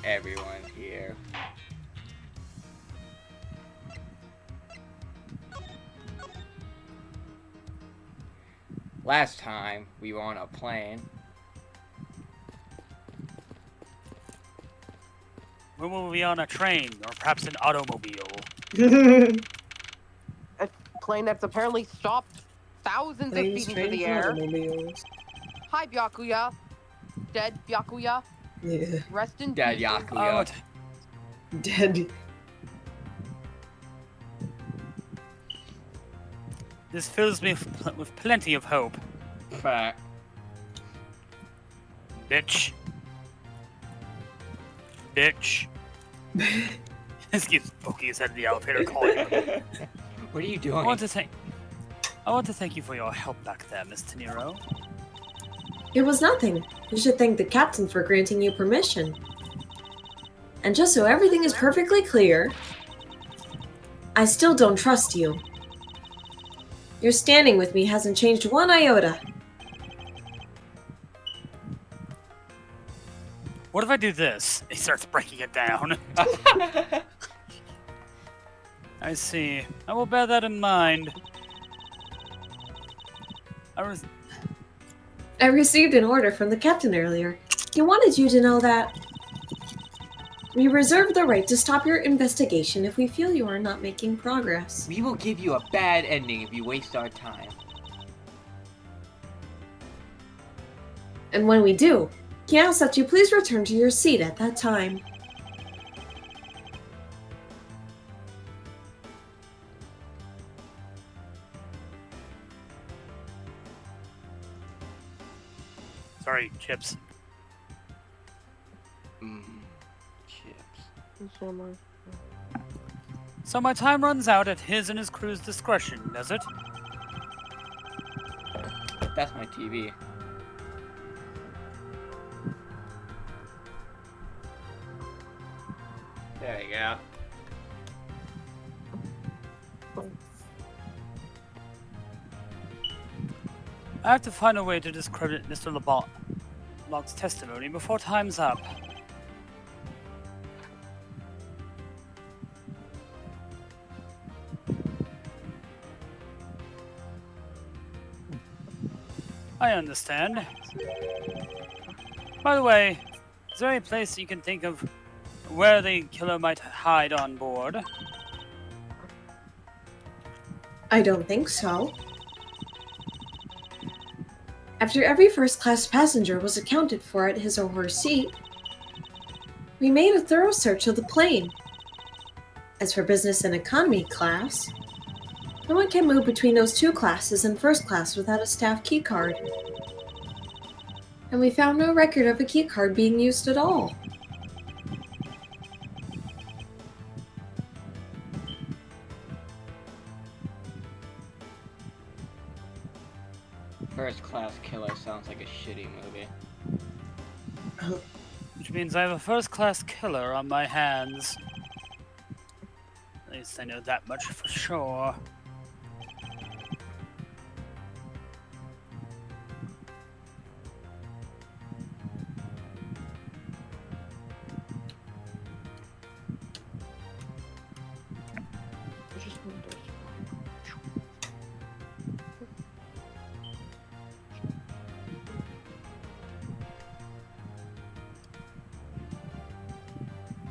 everyone here. Last time, we were on a plane. We will be on a train, or perhaps an automobile. A plane that's apparently stopped thousands of feet into the air. Automobiles. Hi, Byakuya. Dead Byakuya. Yeah. Rest in Dead peace. Yakuya. Dead. This fills me with plenty of hope. Fact. Bitch. Bitch. This keeps poking his head in the elevator calling him. What are you I doing? want to thank you for your help back there, Miss Teniro. It was nothing. You should thank the captain for granting you permission. And just so everything is perfectly clear, I still don't trust you. Your standing with me hasn't changed one iota. What if I do this? He starts breaking it down. I see. I will bear that in mind. I received an order from the captain earlier. He wanted you to know that we reserve the right to stop your investigation if we feel you are not making progress. We will give you a bad ending if you waste our time. And when we do, he asks that you please return to your seat at that time. Sorry, Chips. Chips. So my time runs out at his and his crew's discretion, does it? That's my TV. There you go. I have to find a way to discredit Mr. Lablanc's testimony before time's up. I understand. By the way, is there any place you can think of where the killer might hide on board? I don't think so. After every first-class passenger was accounted for at his or her seat, we made a thorough search of the plane. As for business and economy class, no one can move between those two classes in first class without a staff keycard. And we found no record of a keycard being used at all. First Class Killer sounds like a shitty movie. Which means I have a first-class killer on my hands. At least I know that much for sure.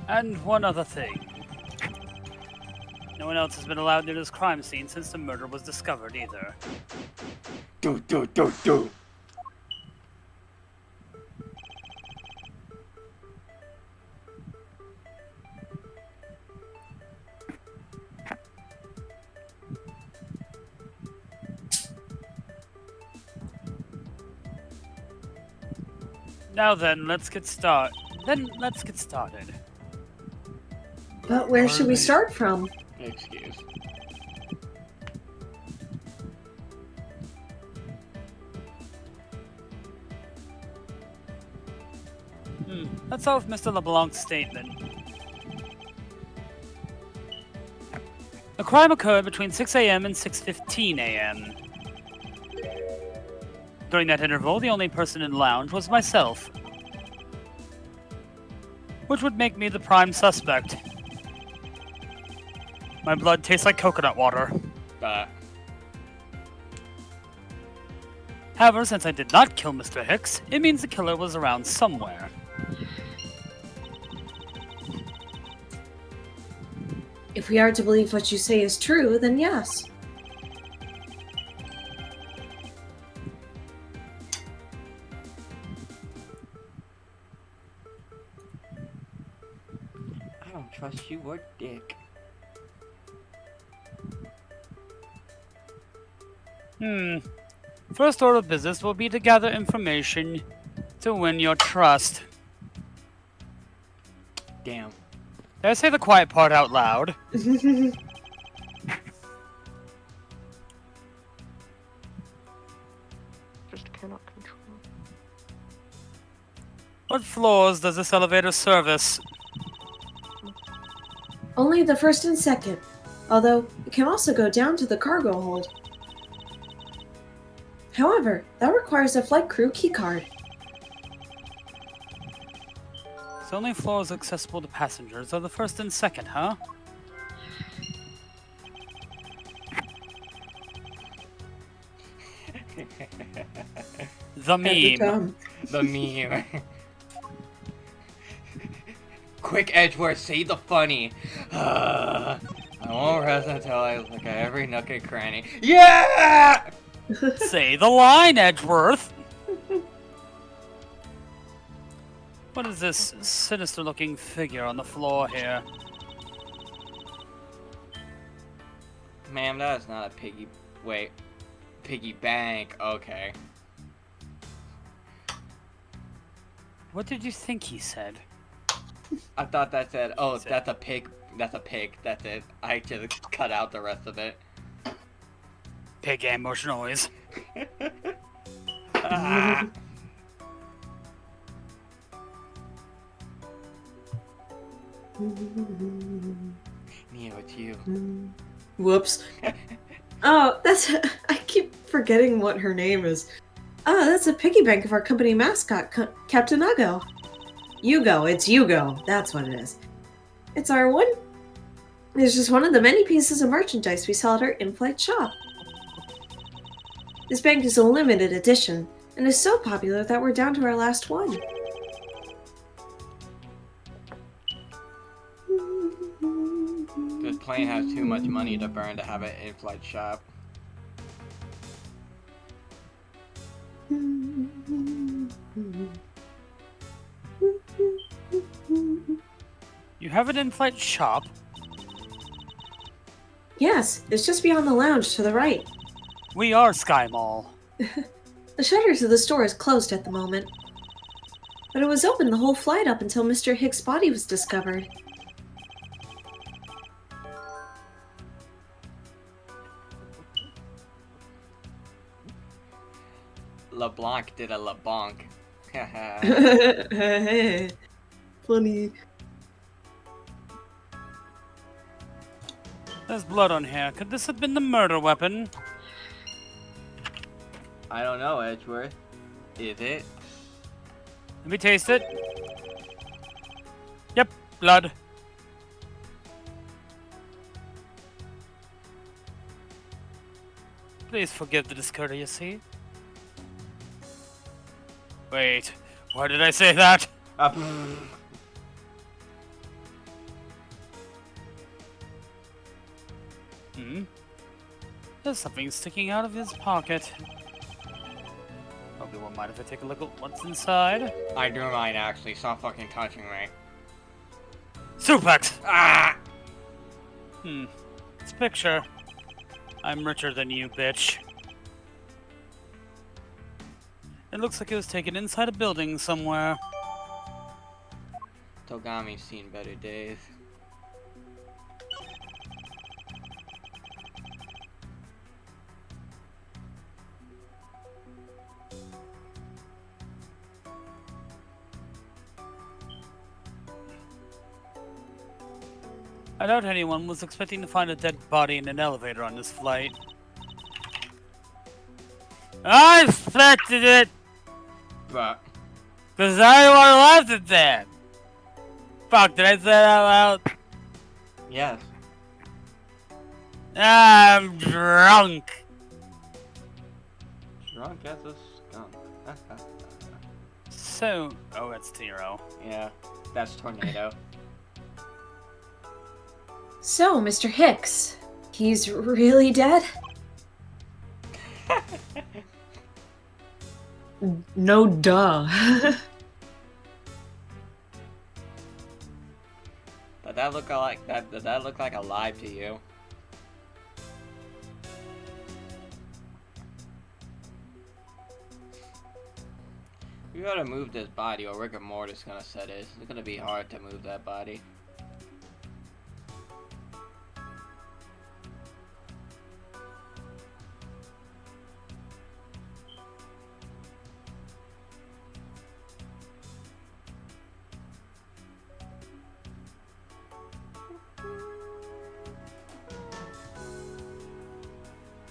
And one other thing. No one else has been allowed near this crime scene since the murder was discovered either. Do. Now then, let's get started. But where should we start from? Excuse. Let's start with Mr. LeBlanc's statement. The crime occurred between 6 a.m. and 6:15 a.m. During that interval, the only person in the lounge was myself. which would make me the prime suspect. My blood tastes like coconut water. However, since I did not kill Mr. Hicks, it means the killer was around somewhere. If we are to believe what you say is true, then yes. I don't trust you or Dick. First order of business will be to gather information to win your trust. Damn. Did I say the quiet part out loud? Just cannot control. What floors does this elevator service? Only the first and second, although it can also go down to the cargo hold. However, that requires a flight crew keycard. So only floors accessible to passengers are the first and second, huh? The meme. The meme. Quick, Edgeworth, say the funny. I won't rest until I look at every nook and cranny. Yeah! Say the line, Edgeworth! What is this sinister-looking figure on the floor here? Ma'am, that is not a piggy... Wait. Piggy bank. Okay. What did you think he said? I thought that said, oh, that's a pig. That's a pig. That's it. I just cut out the rest of it. Pig ambush noise. Ah. Neo, it's you. Whoops. Oh, that's... I keep forgetting what her name is. Oh, that's a piggy bank of our company mascot, Captain Ugo. Hugo, it's Hugo. That's what it is. It's our one... It's just one of the many pieces of merchandise we sell at our in-flight shop. This bank is a limited edition, and is so popular that we're down to our last one. This plane has too much money to burn to have an in-flight shop. You have an in-flight shop? Yes, it's just beyond the lounge to the right. We are Sky Mall. The shutters of the store is closed at the moment. But it was open the whole flight up until Mr. Hicks' body was discovered. Lablanc did a Lablanc. Funny. There's blood on here. Could this have been the murder weapon? I don't know, Edgeworth. Is it? Let me taste it. Yep, blood. Please forgive the discourtesy. Wait, why did I say that? There's something sticking out of his pocket. Hope you won't mind if I take a look at what's inside. I do mind, actually. Stop fucking touching me. Suplex! Ah! This picture. I'm richer than you, bitch. It looks like it was taken inside a building somewhere. Togami's seen better days. I doubt anyone was expecting to find a dead body in an elevator on this flight. I expected it! But Because everyone left it there! Fuck, did I say that out loud? Yes. I'm drunk. Drunk as a skunk. So, oh, that's Tiro. Yeah, that's Tornado. So, Mr. Hicks, he's really dead? No, duh. Did that look like that? Did that look like alive to you? We gotta move this body, or rigor mortis gonna set it. It's gonna be hard to move that body.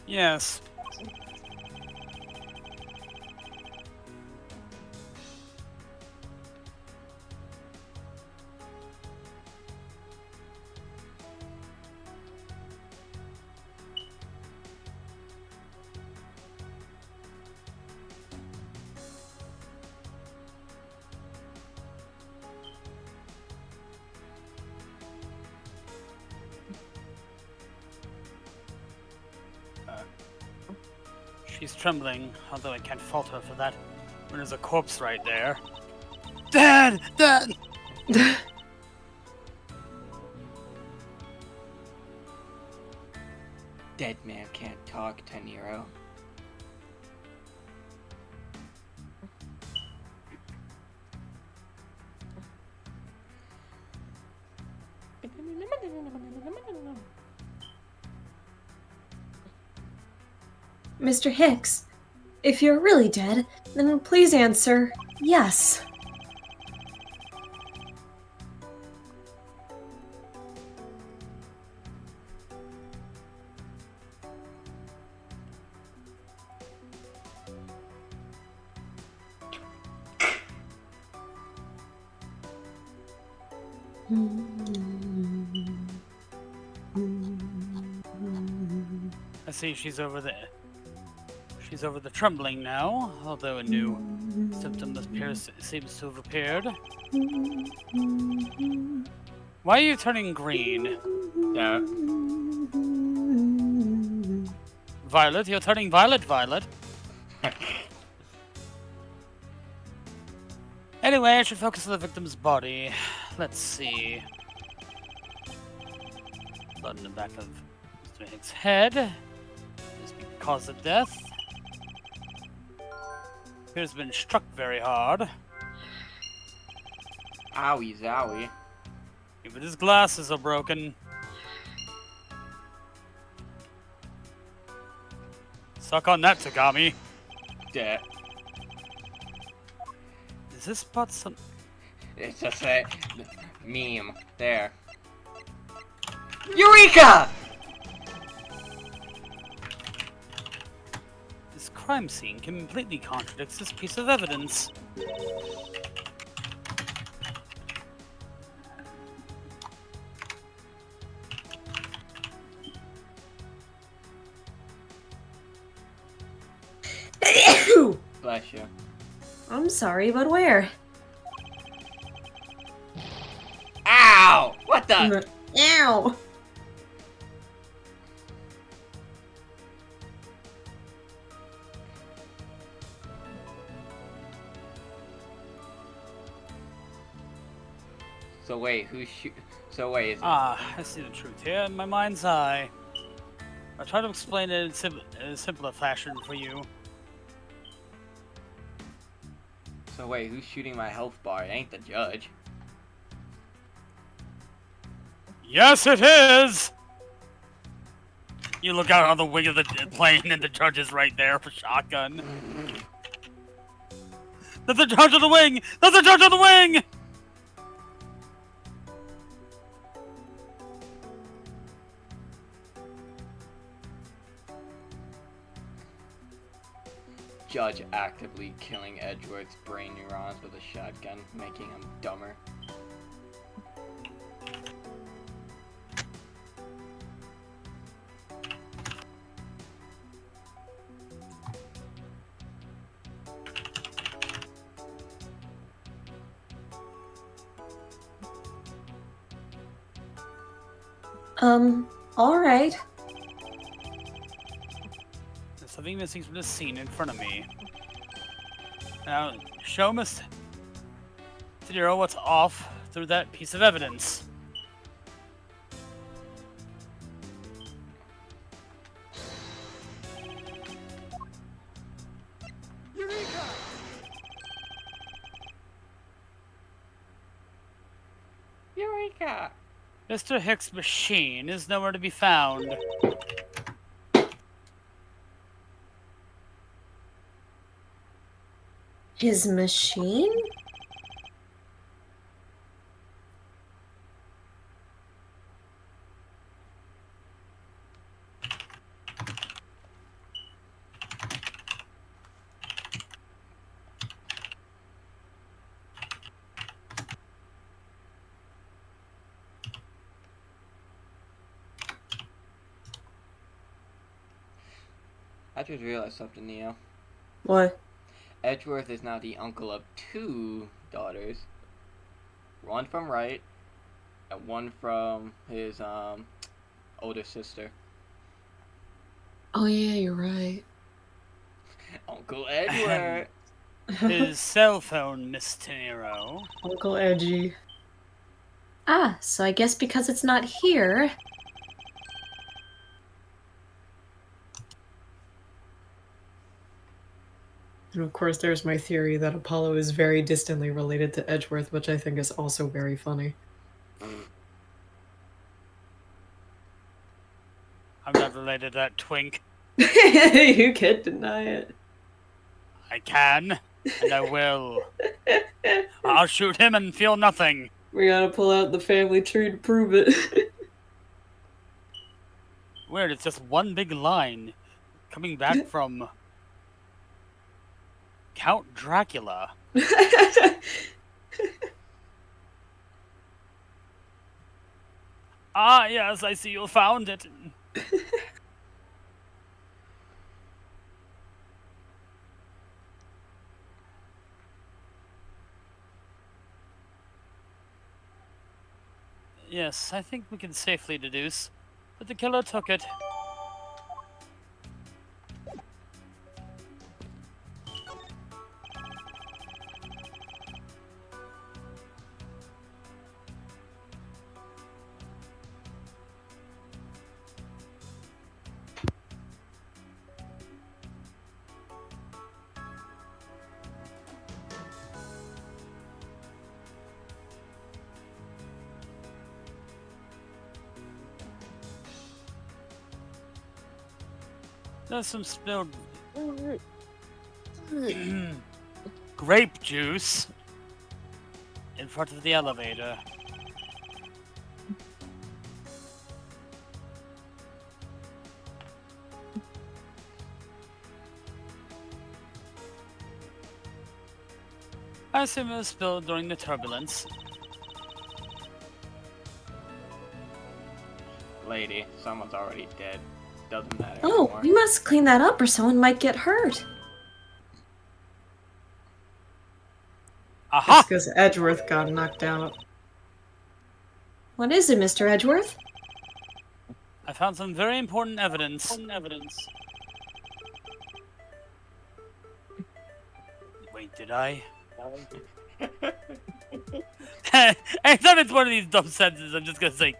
Yes. She's trembling, although I can't fault her for that. When there's a corpse right there. Dad! Dad! Dead man can't talk, Teniro. Mr. Hicks, if you're really dead, then please answer yes. I see she's over there. She's over the trembling now, although a new symptom seems to have appeared. Why are you turning green? Yeah. Violet, you're turning violet. Anyway, I should focus on the victim's body. Let's see. Blood in the back of Mr. Hicks' head. This being the cause of death. Appears to have been struck very hard. Owie zowie. Even his glasses are broken. Suck on that, Tagami. Dead. Is this spot some... It's just a meme. There. Eureka! This crime scene completely contradicts this piece of evidence. Bless you. I'm sorry, but where? Ow! What the? Ow! So wait, who's So wait, is it... Ah, I see the truth here in my mind's eye. I'll try to explain it in a simpler fashion for you. So wait, who's shooting my health bar? It ain't the judge. Yes, it is! You look out on the wing of the plane and the judge is right there for shotgun. There's a judge on the wing! There's a judge on the wing! Judge actively killing Edgeworth's brain neurons with a shotgun, making him dumber. Alright. There's something missing from the scene in front of me. Now, show Miss Zero what's off through that piece of evidence. Eureka! Mr. Hicks' machine is nowhere to be found. His machine? I just realized something, Neo. What? Edgeworth is now the uncle of 2 daughters. One from Wright, and one from his older sister. Oh yeah, you're right. Uncle Edward. His cell phone, Miss Nero. Uncle Edgy. Ah, so I guess because it's not here. And of course, there's my theory that Apollo is very distantly related to Edgeworth, which I think is also very funny. I'm not related to that twink. You can't deny it. I can, and I will. I'll shoot him and feel nothing. We gotta pull out the family tree to prove it. Weird, it's just one big line coming back from Count Dracula. Ah, yes, I see you found it. Yes, I think we can safely deduce that the killer took it. There's some spilled grape juice in front of the elevator. I assume it was spilled during the turbulence. Lady, someone's already dead. Doesn't matter Oh, anymore. we must clean that up or someone might get hurt. Aha! It's because Edgeworth got knocked out. What is it, Mr. Edgeworth? I found some very important evidence. Wait, did I? Anytime it's one of these dumb sentences, I'm just gonna say,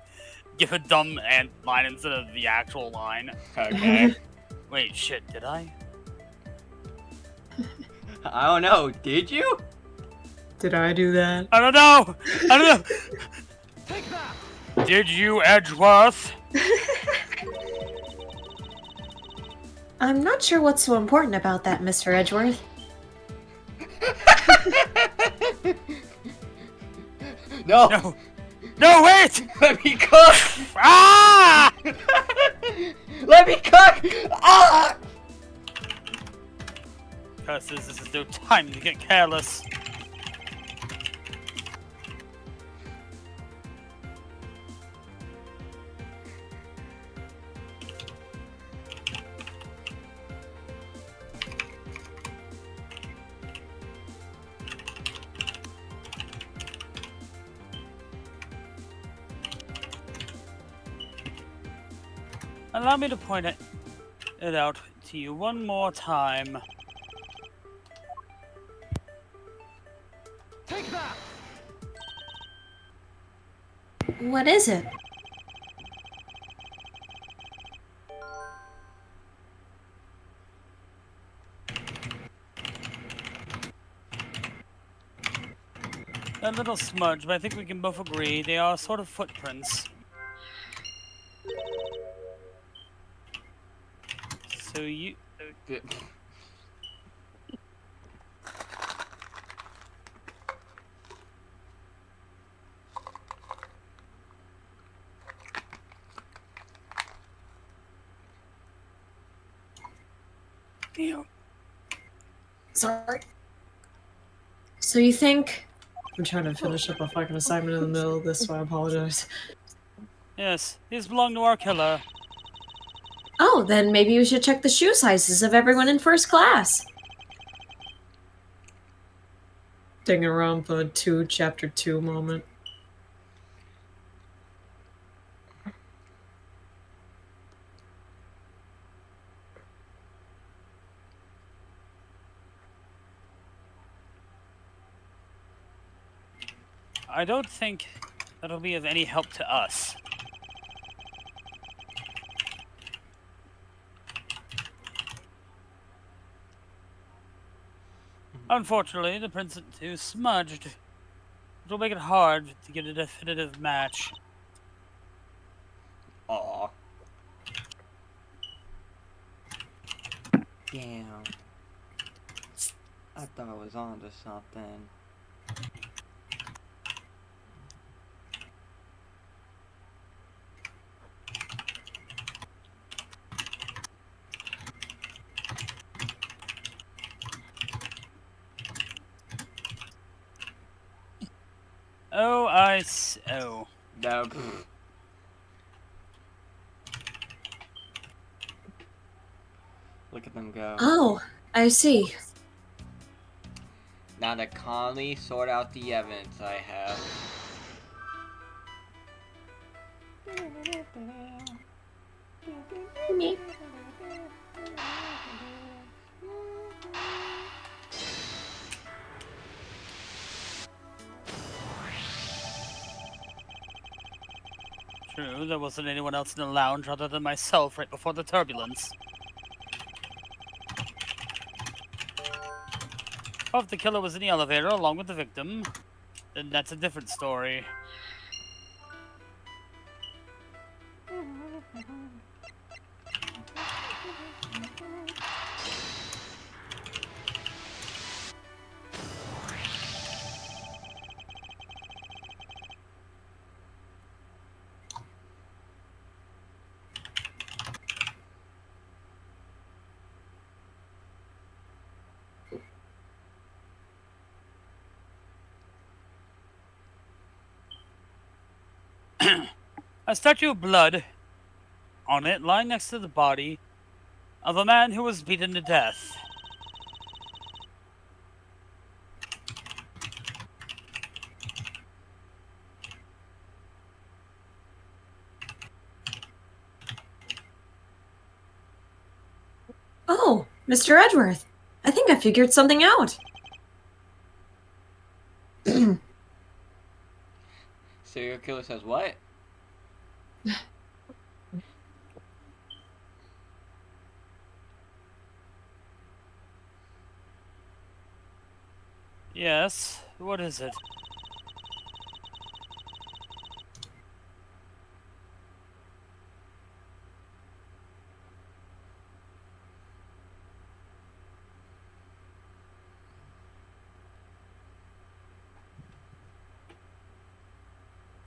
give a dumb line instead of the actual line. Okay. Wait, shit, did I? I don't know. Did you? Did I do that? I don't know! I don't know! Did you, Edgeworth? I'm not sure what's so important about that, Mr. Edgeworth. No. No! No, wait! Let me cook. Ah! Let me cook. Ah! Curses, this is no time to get careless. Allow me to point it out to you one more time. Take that! What is it? A little smudge, but I think we can both agree they are sort of footprints. So you... Ew. Sorry. So you think... I'm trying to finish up a fucking assignment in the middle of this, so I apologize. Yes, these belong to our killer. Oh, then maybe we should check the shoe sizes of everyone in first class. Danganronpa 2, Chapter 2 moment. I don't think that'll be of any help to us. Unfortunately, the prints are too smudged. It'll make it hard to get a definitive match. Aw. Damn. I thought I was on to something. Oh, oh. No. Look at them go. Oh, I see. Now to calmly sort out the evidence I have. Me. True, there wasn't anyone else in the lounge other than myself right before the turbulence. If the killer was in the elevator along with the victim, then that's a different story. A statue of blood on it, lying next to the body of a man who was beaten to death. Oh, Mr. Edgeworth. I think I figured something out. Serial killer says what? Yes, what is it?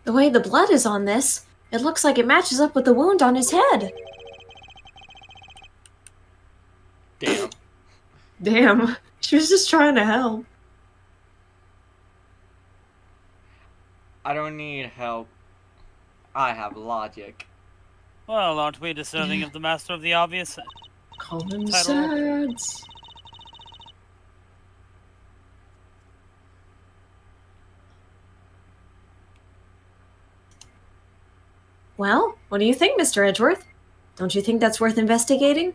The way the blood is on this, it looks like it matches up with the wound on his head. Damn. Damn, she was just trying to help. I don't need help. I have logic. Well, aren't we deserving of the master of the obvious? Common Title. sense. Well, what do you think, Mr. Edgeworth? Don't you think that's worth investigating?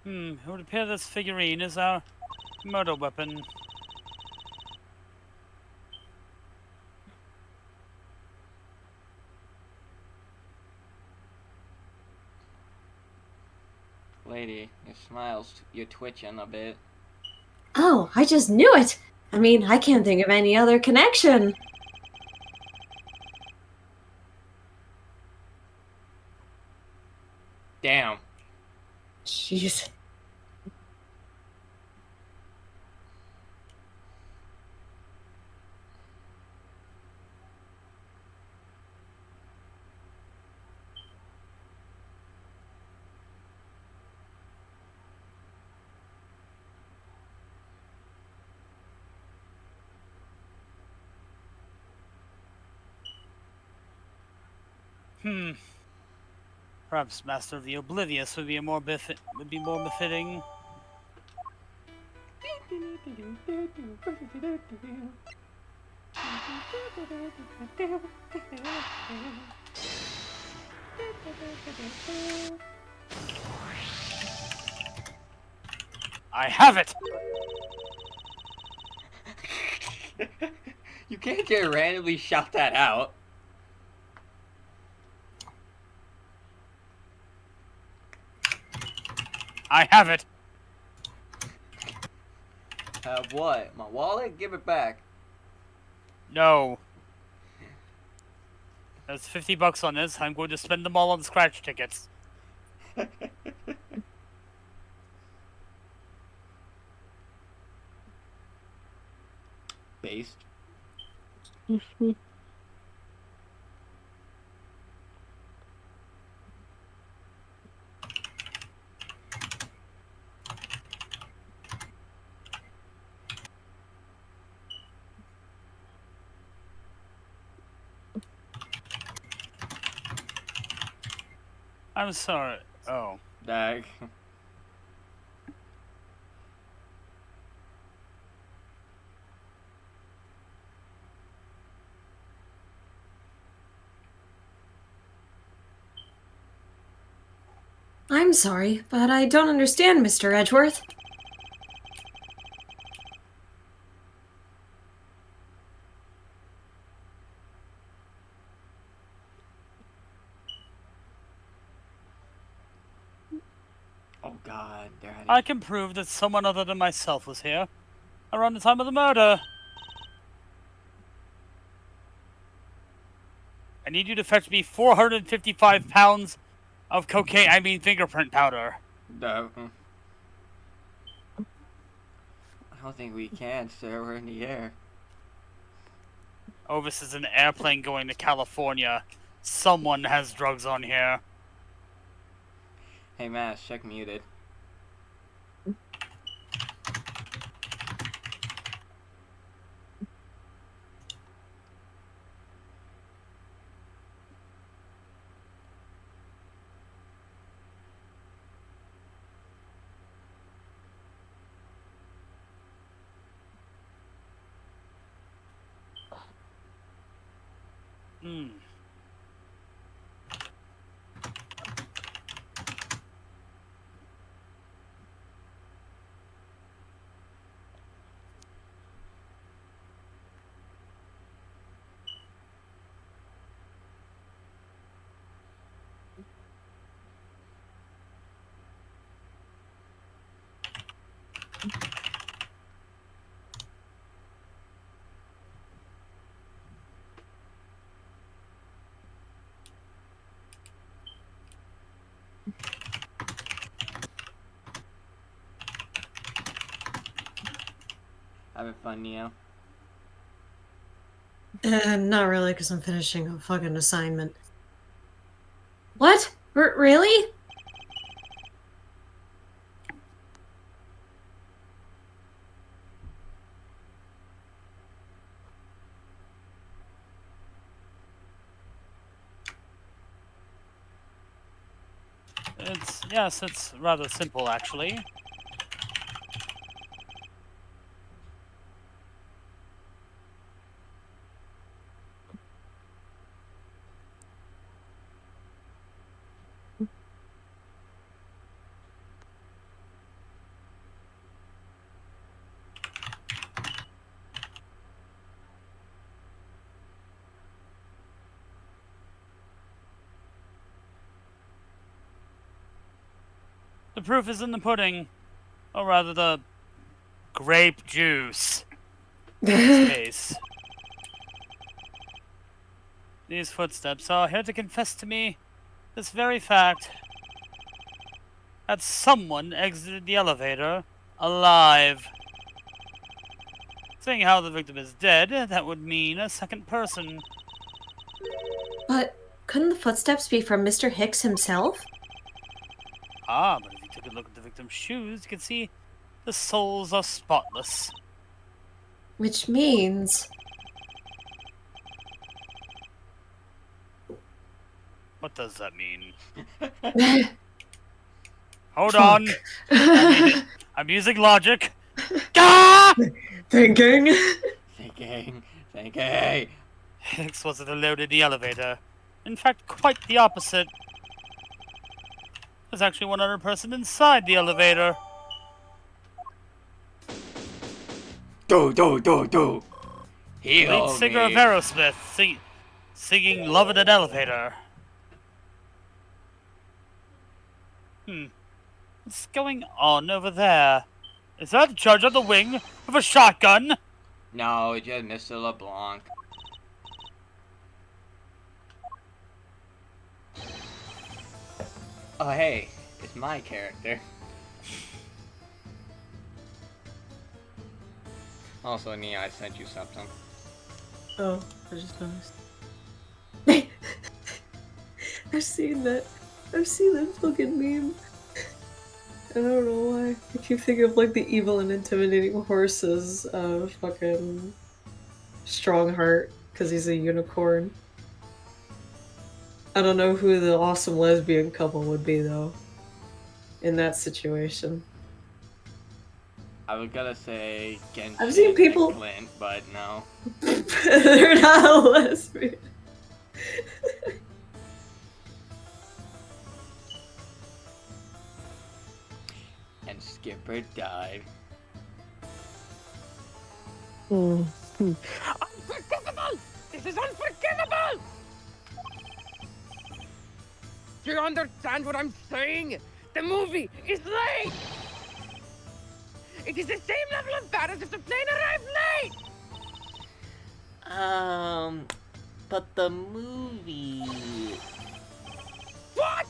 It would appear this figurine is our murder weapon. Lady, your smiles, you're twitching a bit. Oh, I just knew it! I mean, I can't think of any other connection. Damn. Jeez. Perhaps Master of the Oblivious would be more befitting. I have it! You can't just randomly shout that out. I have it! Have what? My wallet? Give it back. No. There's $50 on this. I'm going to spend them all on scratch tickets. Based. I'm sorry. Oh. Dag. I'm sorry, but I don't understand, Mr. Edgeworth. Oh god, they're hiding. I can prove that someone other than myself was here around the time of the murder. I need you to fetch me 455 pounds of fingerprint powder. No. I don't think we can, sir. We're in the air. Oh, this is an airplane going to California. Someone has drugs on here. Hey, Mass, check muted. Hmm. Having fun, Neo? Not really, because I'm finishing a fucking assignment. What? Really? Yes, it's rather simple, actually. The proof is in the pudding. Or rather, the grape juice. In this case. These footsteps are here to confess to me this very fact. That someone exited the elevator alive. Seeing how the victim is dead, that would mean a second person. But couldn't the footsteps be from Mr. Hicks himself? Ah, but if you took a look at the victim's shoes, you can see the soles are spotless. Which means... What does that mean? Fuck. Hold on. I'm using logic. Gah! Thinking. Thinking. Hicks wasn't alone in the elevator. In fact, quite the opposite. There's actually one other person inside the elevator. Do. Heal Lead singer of me. Aerosmith singing Love in an Elevator. What's going on over there? Is that the charge on the wing with a shotgun? No, it's just Mr. LeBlanc. Oh, hey, it's my character. Also, Nia, I sent you something. Oh, I just noticed. I've seen that. I've seen that fucking meme. I don't know why. I keep thinking of like the evil and intimidating horses of fucking Strongheart, because he's a unicorn. I don't know who the awesome lesbian couple would be though. In that situation. I was gonna say Genshin I've seen people- and Clint, but no. They're not a lesbian. And Skipper died. Unforgivable! This is unforgivable! Do you understand what I'm saying? The movie is late! It is the same level of bad as if the plane arrived late! But the movie... What?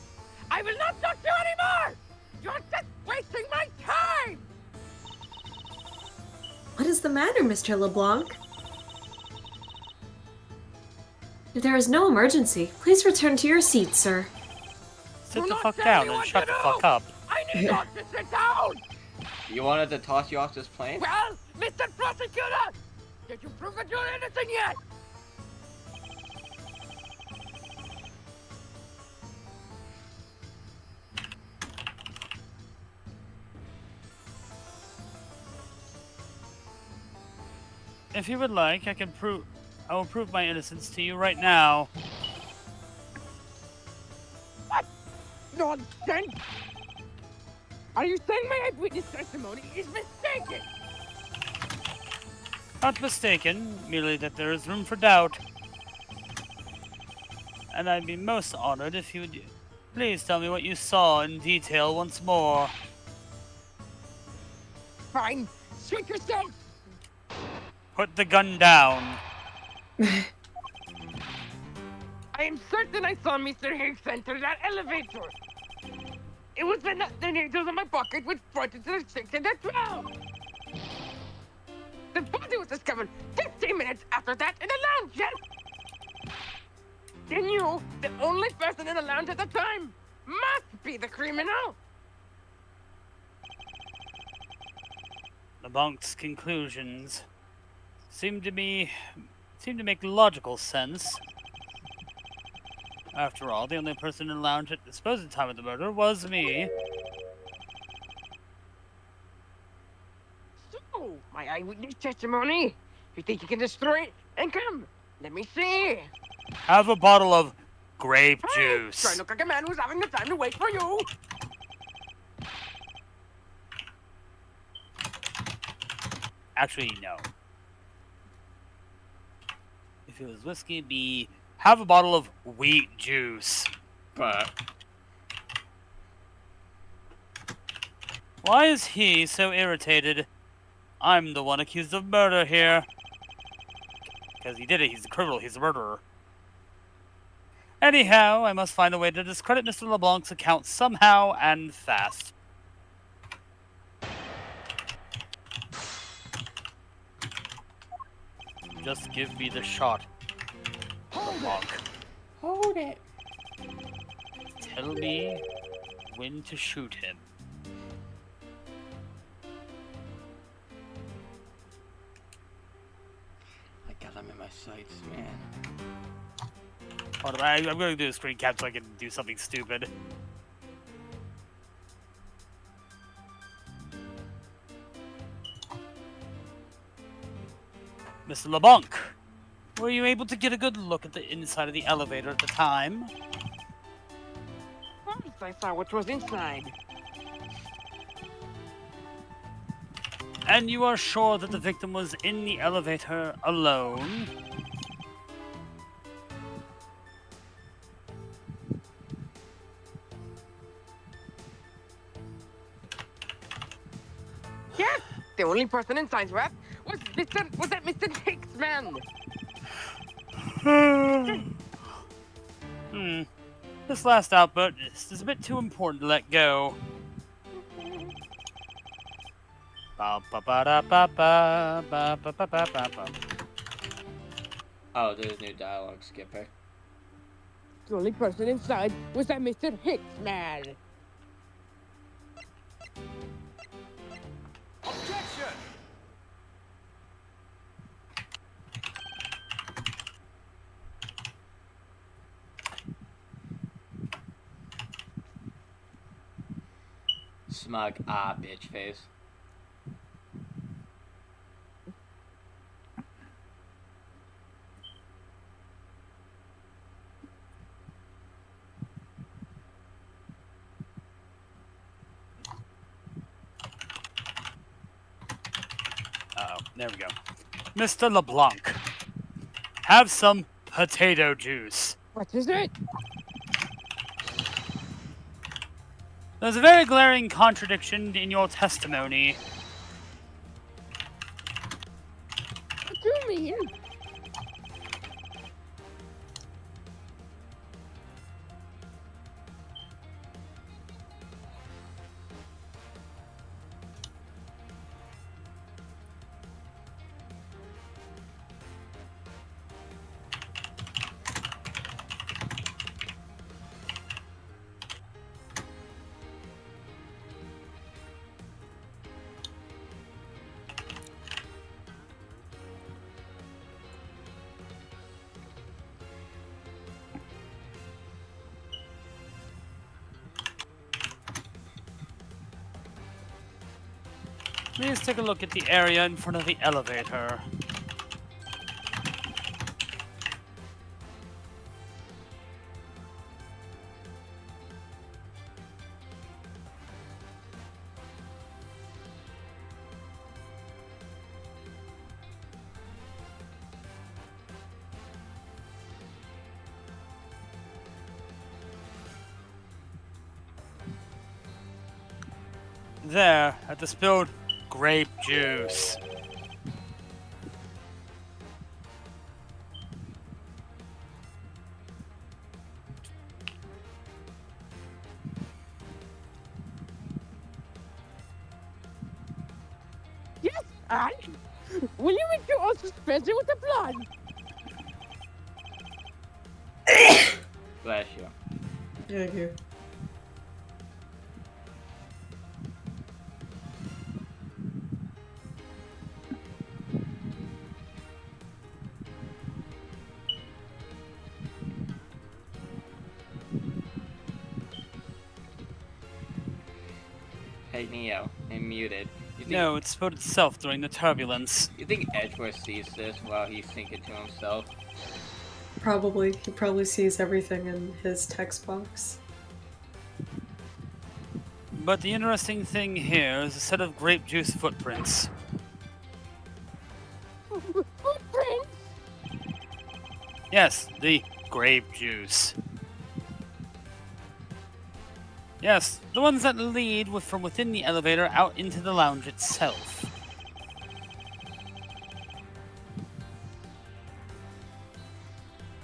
I will not talk to you anymore! You're just wasting my time! What is the matter, Mr. LeBlanc? If there is no emergency, please return to your seat, sir. Sit Do the not fuck tell down me and what shut to the do! fuck up. I need not to sit down! You wanted to toss you off this plane? Well, Mr. Prosecutor, did you prove that you're innocent yet? If you would like, I will prove my innocence to you right now. What? Nonsense! Are you saying my eyewitness testimony is mistaken? Not mistaken, merely that there is room for doubt. And I'd be most honored if you would please tell me what you saw in detail once more. Fine, shoot yourself! Put the gun down. I am certain I saw Mr. Higgs enter that elevator. It was the needles in my pocket which pointed to the 6 and the 12. The body was discovered 15 minutes after that in the lounge, yes? Then you, the only person in the lounge at the time, must be the criminal. Lablanc's conclusions seem to make logical sense. After all, the only person in the lounge at the supposed time of the murder was me. So, my eyewitness testimony. You think you can destroy it? And come, let me see. Have a bottle of grape Hey, try juice. to look like a man who's having the time to wait for you. Actually, no. If it was whiskey, it'd be have a bottle of wheat juice. But Why is he so irritated? I'm the one accused of murder here. Because he did it, he's a criminal, he's a murderer. Anyhow, I must find a way to discredit Mr. LeBlanc's account somehow and fast. Just give me the shot, LeBlanc. hold it. Tell me when to shoot him. I got him in my sights, man. Hold on, I'm going to do a screen cap so I can do something stupid. Mr. LeBlanc, were you able to get a good look at the inside of the elevator at the time? First, I saw what was inside. And you are sure that the victim was in the elevator alone? Yes, the only person inside left was that Mr. Hicks man. This last outburst is a bit too important to let go. Ba-ba-ba-da-ba-ba, Oh, there's new dialogue, Skipper. The only person inside was that Mr. Hicks man. Objection! Smug, bitch face. Uh-oh, there we go. Mr. LeBlanc, have some potato juice. What is it? There's a very glaring contradiction in your testimony. What do you mean? Please take a look at the area in front of the elevator. There, at the spilled grape juice. Yes, I Will you make your own suspension with the blood? Bless you. Yeah, here. Hey Neo, I'm muted. You think No, it spoke itself during the turbulence. you think Edgeworth sees this while he's thinking to himself? Probably. He probably sees everything in his text box. But the interesting thing here is a set of grape juice footprints. Footprints? Yes, the grape juice. Yes, the ones that lead from within the elevator out into the lounge itself.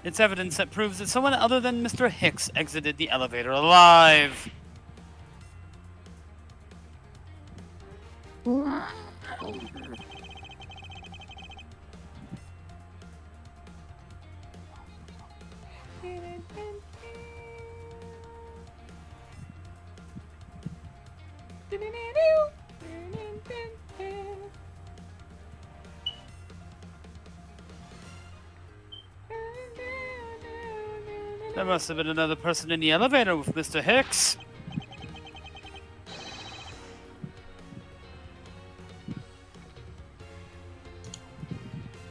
It's evidence that proves that someone other than Mr. Hicks exited the elevator alive. There must have been another person in the elevator with Mr. Hicks.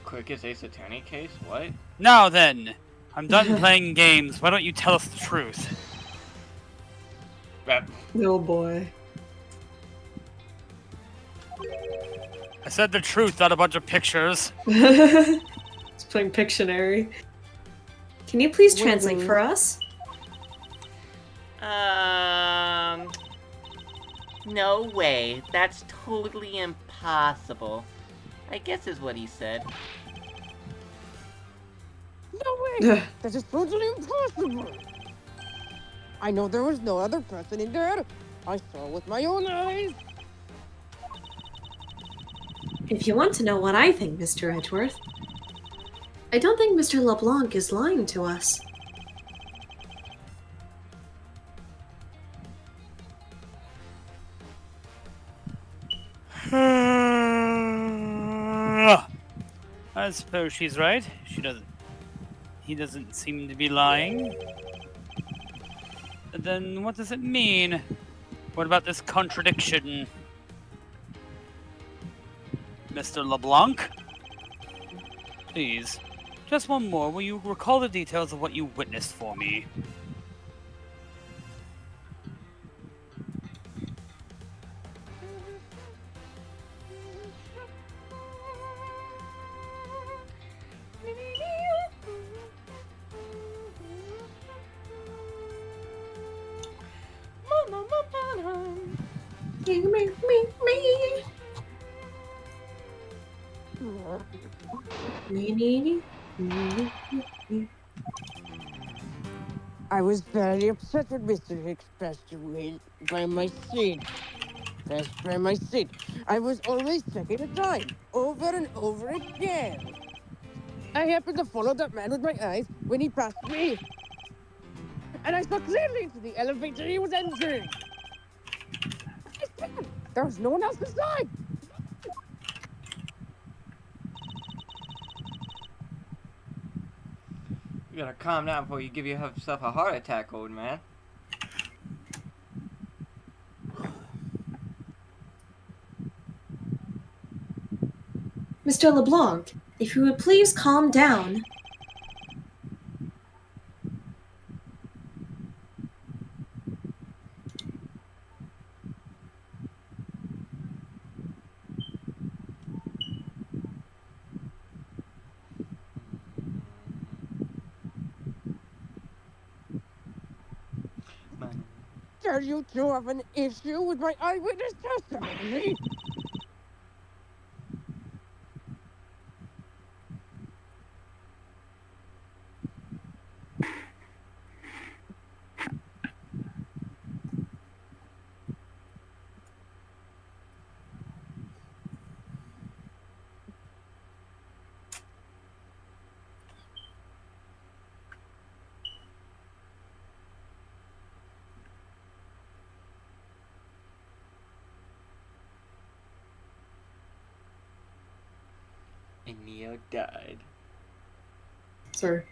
Quickest Ace Attorney case? What? Now then, I'm done playing games. Why don't you tell us the truth? Oh boy. I said the truth, not a bunch of pictures. He's playing Pictionary. Can you please translate for us? No way. That's totally impossible. I guess is what he said. No way! That is totally impossible! I know there was no other person in there. I saw with my own eyes. If you want to know what I think, Mr. Edgeworth, I don't think Mr. Lablanc is lying to us. I suppose she's right. He doesn't seem to be lying. But then what does it mean? What about this contradiction? Mr. LeBlanc? Please, just one more. Will you recall the details of what you witnessed for me? I was very upset with Mr. Hicks passed away by my seat. Passed by my seat. I was always checking the time, over and over again. I happened to follow that man with my eyes when he passed me. And I saw clearly into the elevator he was entering. There was no one else inside. You gotta calm down before you give yourself a heart attack, old man. Mr. LeBlanc, if you would please calm down. Are you two have an issue with my eyewitness testimony? And Neo died. Sorry.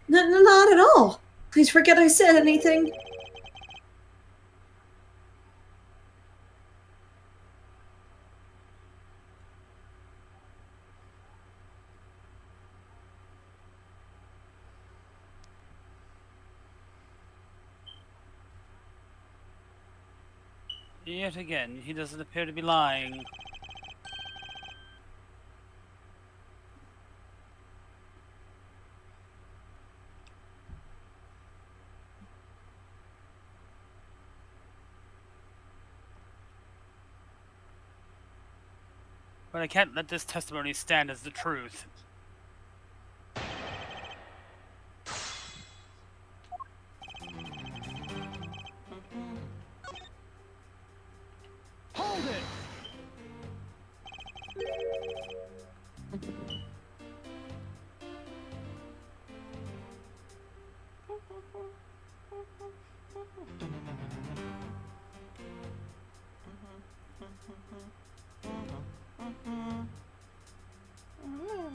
Not at all. Please forget I said anything. Yet again, he doesn't appear to be lying. But I can't let this testimony stand as the truth. Hold it!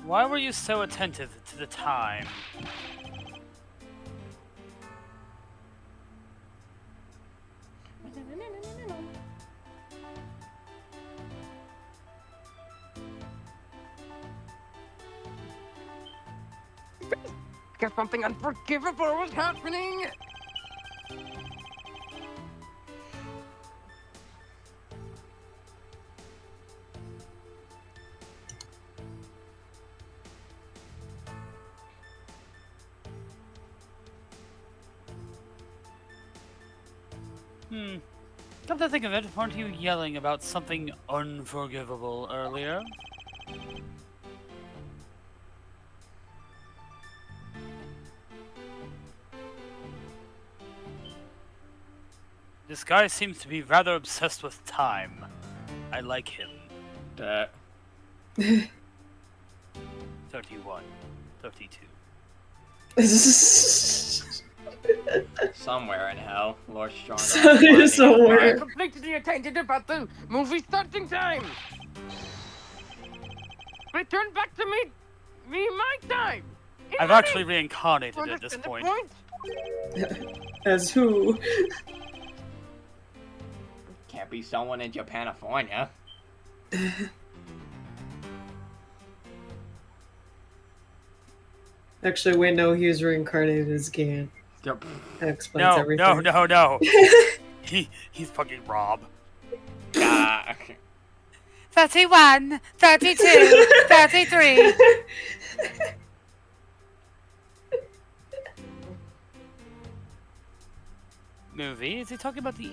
Why were you so attentive to the time? Guess something unforgivable was happening. Come to think of it, weren't you yelling about something unforgivable earlier? This guy seems to be rather obsessed with time. I like him. That. 31. 32. Somewhere in hell, Lord Strong. Somewhere. I'm completely attentive about the movie starting time. Return back to me my time. I've actually reincarnated at this Understand the point. As who? Can't be someone in Japanifornia. Actually, wait, no, he was reincarnated as Gan. Yep. That explains everything. No. He's fucking Rob. Ah. 31, 32, 33. Movie? Is he talking about the...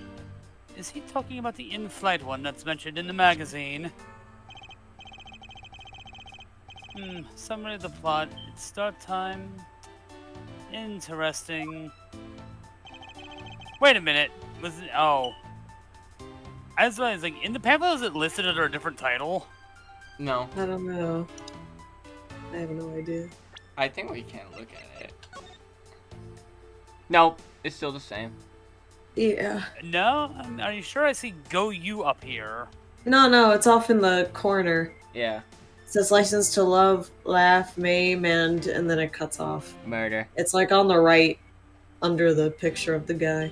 Is he talking about the in-flight one that's mentioned in the magazine? Summary of the plot. It's start time. Interesting. Wait a minute. Was it... Oh. I was like, in the pamphlet, is it listed under a different title? No, I don't know. I have no idea. I think we can look at it. Nope, it's still the same. Yeah. No? Are you sure I see Go You up here? No, it's off in the corner. Yeah, It says license to love, laugh, maim, and then it cuts off. murder. It's like on the right, under the picture of the guy.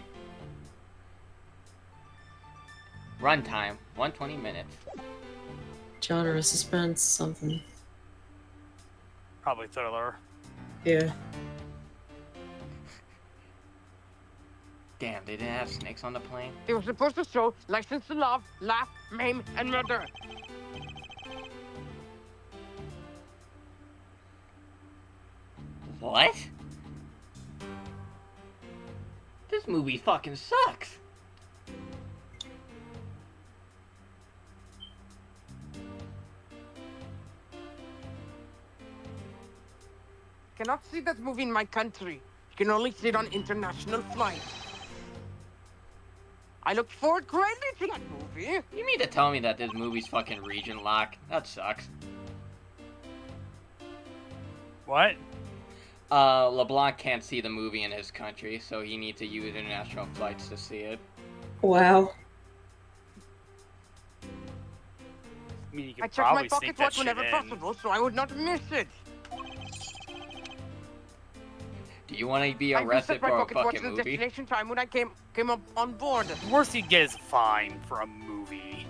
Runtime, 120 minutes. Genre, suspense, something. Probably thriller. Yeah. Damn, they didn't have snakes on the plane? It was supposed to show license to love, laugh, maim, and murder. What? This movie fucking sucks. Cannot see that movie in my country. You can only see it on international flights. I look forward greatly to that movie. You mean to tell me that this movie's fucking region locked? That sucks. What? Lablanc can't see the movie in his country, so he needs to use international flights to see it. Wow. I mean, you I could check my probably pocket sneak that watch shit whenever in. possible so I would not miss it. Do you want to be I arrested reset my for a pocket watch fucking to the movie? destination time when I came up on board. The worst you get is a fine for a movie.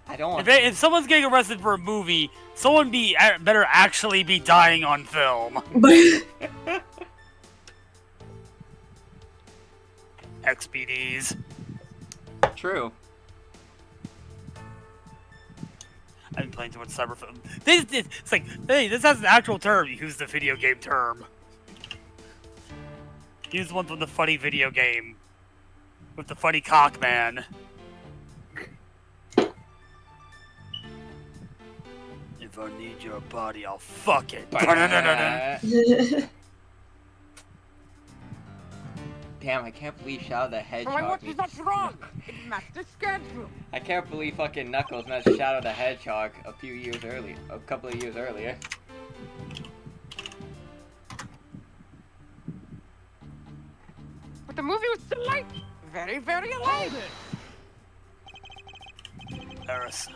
I don't. If someone's getting arrested for a movie, someone better actually be dying on film. XPDs. True. I've been playing too much cyberfilm. It's like, hey, this has an actual term. Use the video game term. Use the one from the funny video game. With the funny cock man. If I need your body, I'll fuck it. Damn, I can't believe Shadow the My Hedgehog. watch is not wrong. It matched the schedule. I can't believe fucking Knuckles met Shadow the Hedgehog a couple of years earlier. But the movie was delightful. Very, very alive. Eris.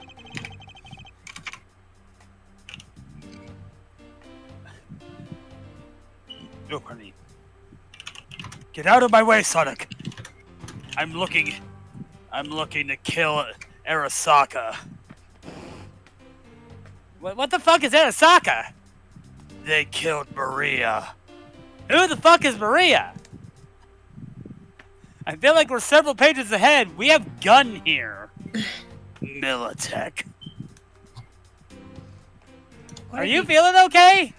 Oh, honey. Get out of my way, Sonic! I'm looking to kill Arasaka. What the fuck is Arasaka? They killed Maria. Who the fuck is Maria? I feel like we're several pages ahead. We have gun here. Militech. Are you feeling okay?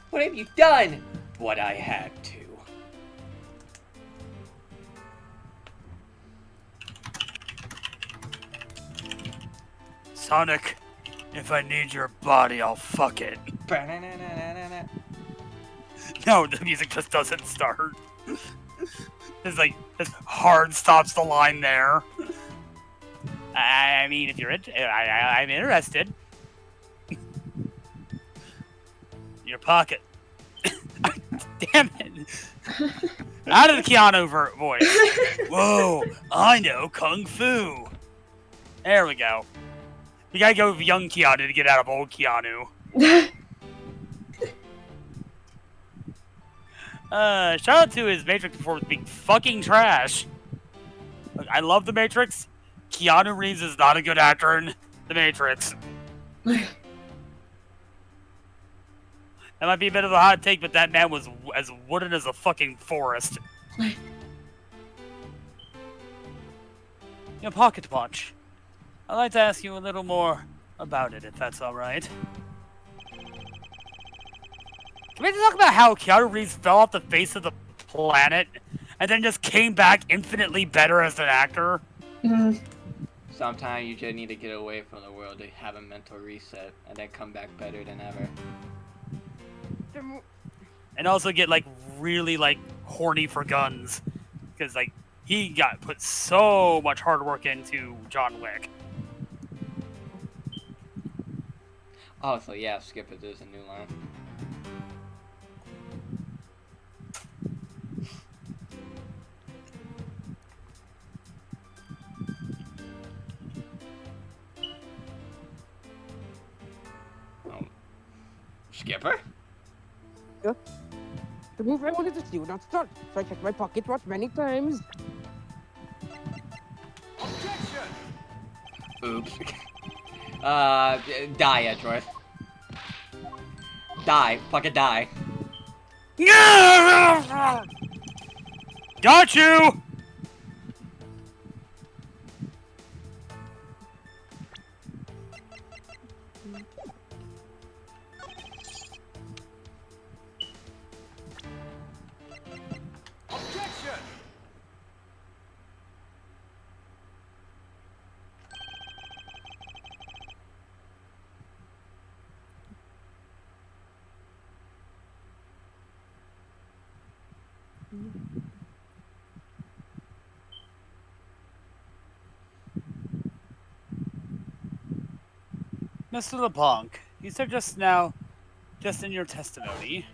What have you done? What I had to. Sonic, if I need your body, I'll fuck it. No, the music just doesn't start. It's like, this hard stops the line there. I mean, if you're I'm interested. Your pocket. Damn it. Out of the Keanu voice. Whoa, I know Kung Fu. There we go. We gotta go with young Keanu to get out of old Keanu. Shout out to his Matrix performance being fucking trash. Look, I love the Matrix. Keanu Reeves is not a good actor in the Matrix. That might be a bit of a hot take, but that man was as wooden as a fucking forest. Your pocket watch. I'd like to ask you a little more about it, if that's alright. Can we talk about how Keanu Reeves fell off the face of the planet and then just came back infinitely better as an actor? Sometimes you just need to get away from the world to have a mental reset and then come back better than ever. And also get, like, really, like, horny for guns. Because, like, he got put so much hard work into John Wick. Oh, so yeah, skip it. There's a new line. Skipper? Yeah. The movie I wanted to see would not start, so I checked my pocket watch many times. Oops. Die, Edgeworth. Die. Fucking die. Got you! Mr. LeBlanc, you said just now, just in your testimony,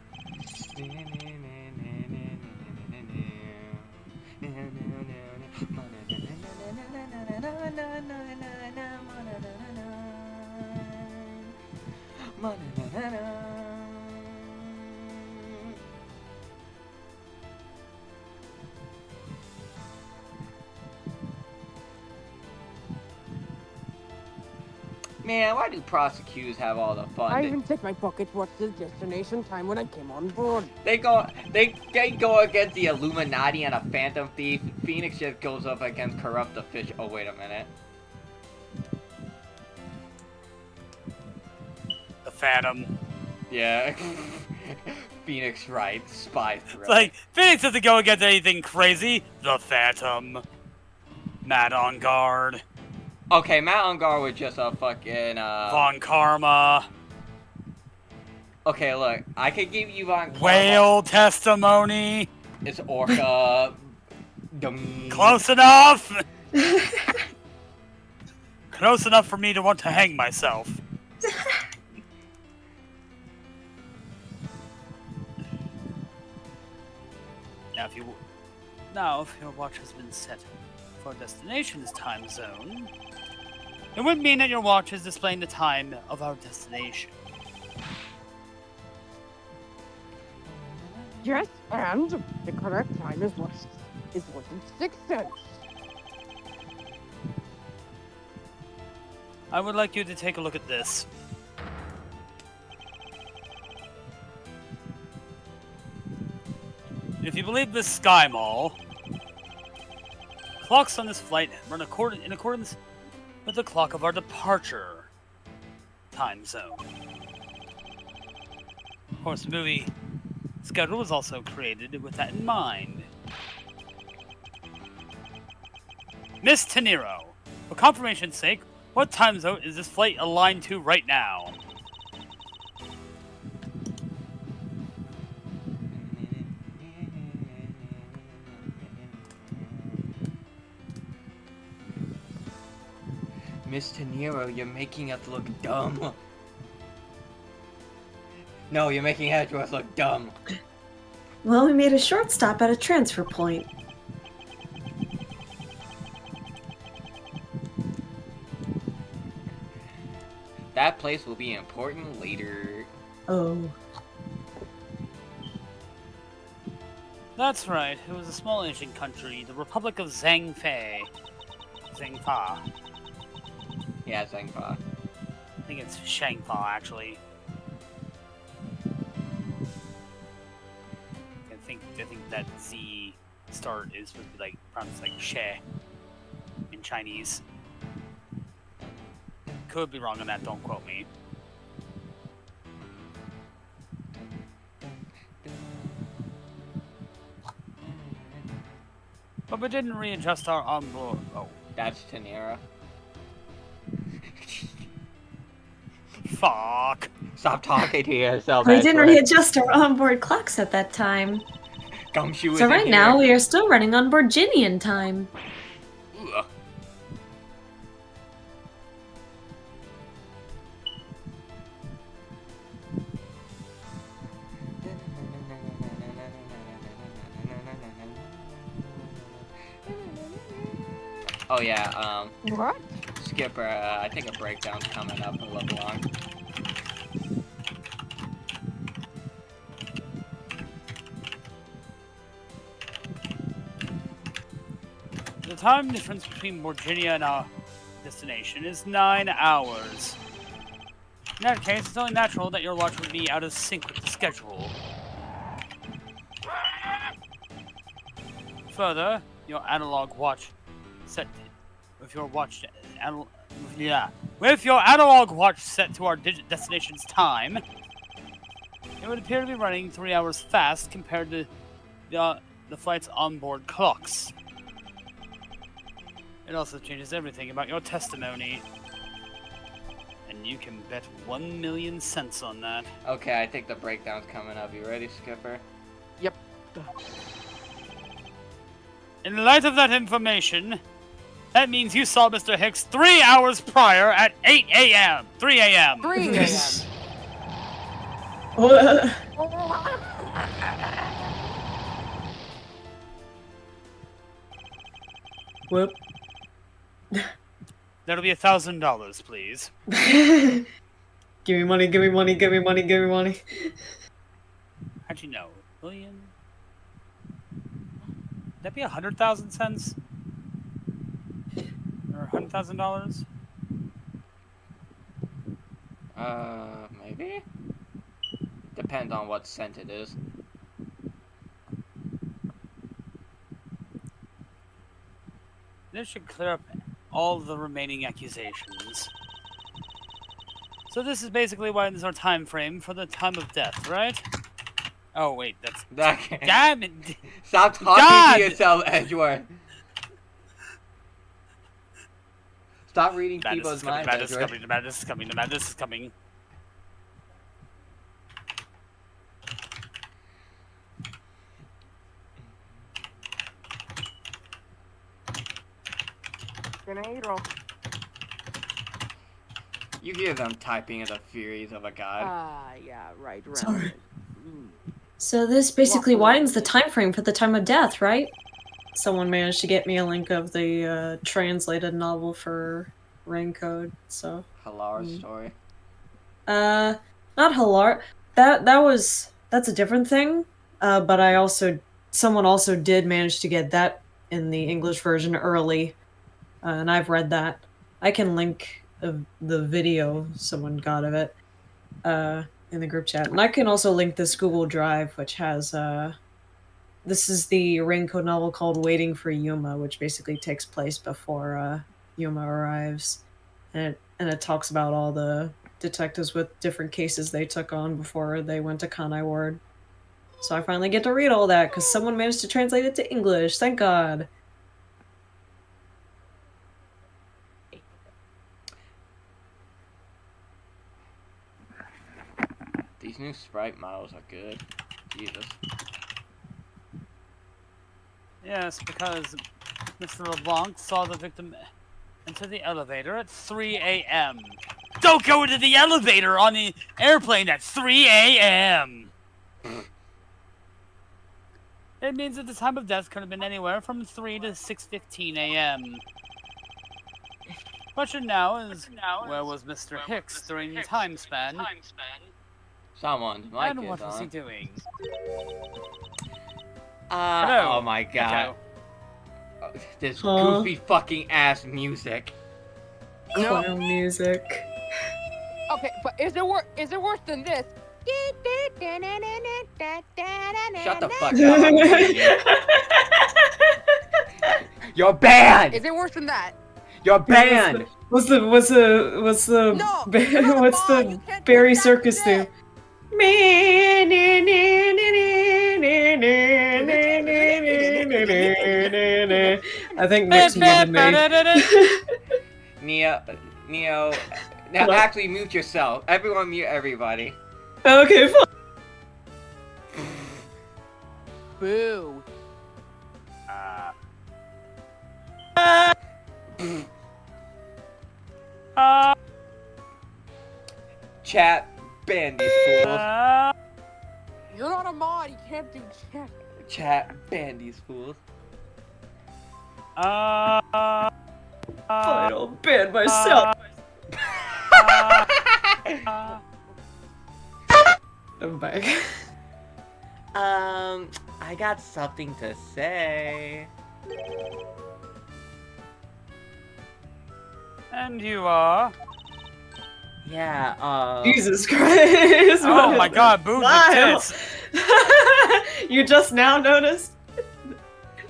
Man, why do prosecutors have all the fun? I even checked my pocket watch the destination time when I came on board. They go against the Illuminati and a Phantom Thief. Phoenix just goes up against Corrupt the Fish. Oh, wait a minute. The Phantom. Yeah. Phoenix, right. Spy It's thriller. like, Phoenix doesn't go against anything crazy. The Phantom. Matt on guard. Okay, Matt Ungar was just a fucking, Von Karma. Okay, look. I could give you Von Karma. Whale testimony. It's Orca. Close enough! Close enough for me to want to hang myself. Now, if your watch has been set for destination's time zone, it would mean that your watch is displaying the time of our destination. Yes, and the correct time is what? Is 6 cents. I would like you to take a look at this. If you believe this Sky Mall, clocks on this flight run in accordance with the clock of our departure time zone. Of course, the movie schedule was also created with that in mind. Miss Tenero, for confirmation's sake, what time zone is this flight aligned to right now? Miss Tenero, you're making us look dumb. No, you're making us look dumb. Well, we made a short stop at a transfer point. That place will be important later. Oh. That's right, it was a small Asian country, the Republic of Zhangfa. Zhangfa. Yeah, Zhangfa. I think it's Shangfa, actually. I think that Z start is supposed to be like pronounced like she in Chinese. Could be wrong on that, don't quote me. But we didn't readjust our onboard. Oh, That's Tenera. fuck. Stop talking to yourself. We that's didn't right. readjust our onboard clocks at that time. Gumshoe So is right in now, here. we are still running onboard Ginian time. Ugh. Oh yeah, What? Skipper, I think a breakdown's coming up in Lablanc. The time difference between Virginia and our destination is 9 hours. In that case, it's only natural that your watch would be out of sync with the schedule. Further, your analog watch set with your watch with your analog watch set to our destination's time, it would appear to be running 3 hours fast compared to the flight's onboard clocks. It also changes everything about your testimony. And you can bet 1,000,000 cents on that. Okay, I think the breakdown's coming up. You ready, Skipper? Yep. In light of that information, that means you saw Mr. Hicks 3 hours prior at 8 a.m. 3 a.m. 3 a.m. Whoop. That'll be $1,000, please. Give me money, give me money, give me money, give me money. How'd you know? Million? That'd be 100,000 cents? Or $100,000? Maybe? Depends on what cent it is. This should clear up all the remaining accusations. So this is basically why there's our time frame for the time of death, right? Oh wait, that's... Okay. Damn it! Stop talking God! to yourself, Edgeworth. Stop reading Madness people's is coming, minds, madness is Edgeworth. coming, madness is coming, madness is coming. Grenado. You hear them typing in the furies of a god. Ah, yeah, right. Around Sorry. it. Mm. So this basically widens the time frame for the time of death, right? Someone managed to get me a link of the translated novel for Raincode, so Halar story. not Halar. That's a different thing. But someone also did manage to get that in the English version early, and I've read that. I can link the video someone got of it in the group chat, and I can also link this Google Drive, which has this is the Raincode novel called "Waiting for Yuma," which basically takes place before Yuma arrives, and it talks about all the detectives with different cases they took on before they went to Kanai Ward. So I finally get to read all that because someone managed to translate it to English. Thank God. These new sprite models are good. Jesus. Yes, because Mr. LeBlanc saw the victim enter the elevator at 3 a.m. Don't go into the elevator on the airplane at 3 a.m. It means that the time of death could have been anywhere from 3 to 6:15 a.m. Question now is, where was Mr. Hicks during the time span? Someone, mic And is what was he on. doing? Oh my god. Echo. This Huh? goofy fucking ass music. No. Clown music. Okay, but is it worse than this? Shut the fuck up. I'm muting you. You're banned! Is it worse than that? You're banned! What's the No, what's you're not a mod, you the can't Barry do that Circus theme? shit. I think Nick's muted me. Neo. Now What? actually mute yourself. Everyone mute everybody. Okay, fine. Boo. Chat, ban these fools. You're not a mod, you can't do chat. Chat, ban these fools. Fine, I'll ban myself. I'm back. I got something to say. And you are? Yeah, Jesus Christ! Oh my god, boo the Lyle. tits! You just now noticed?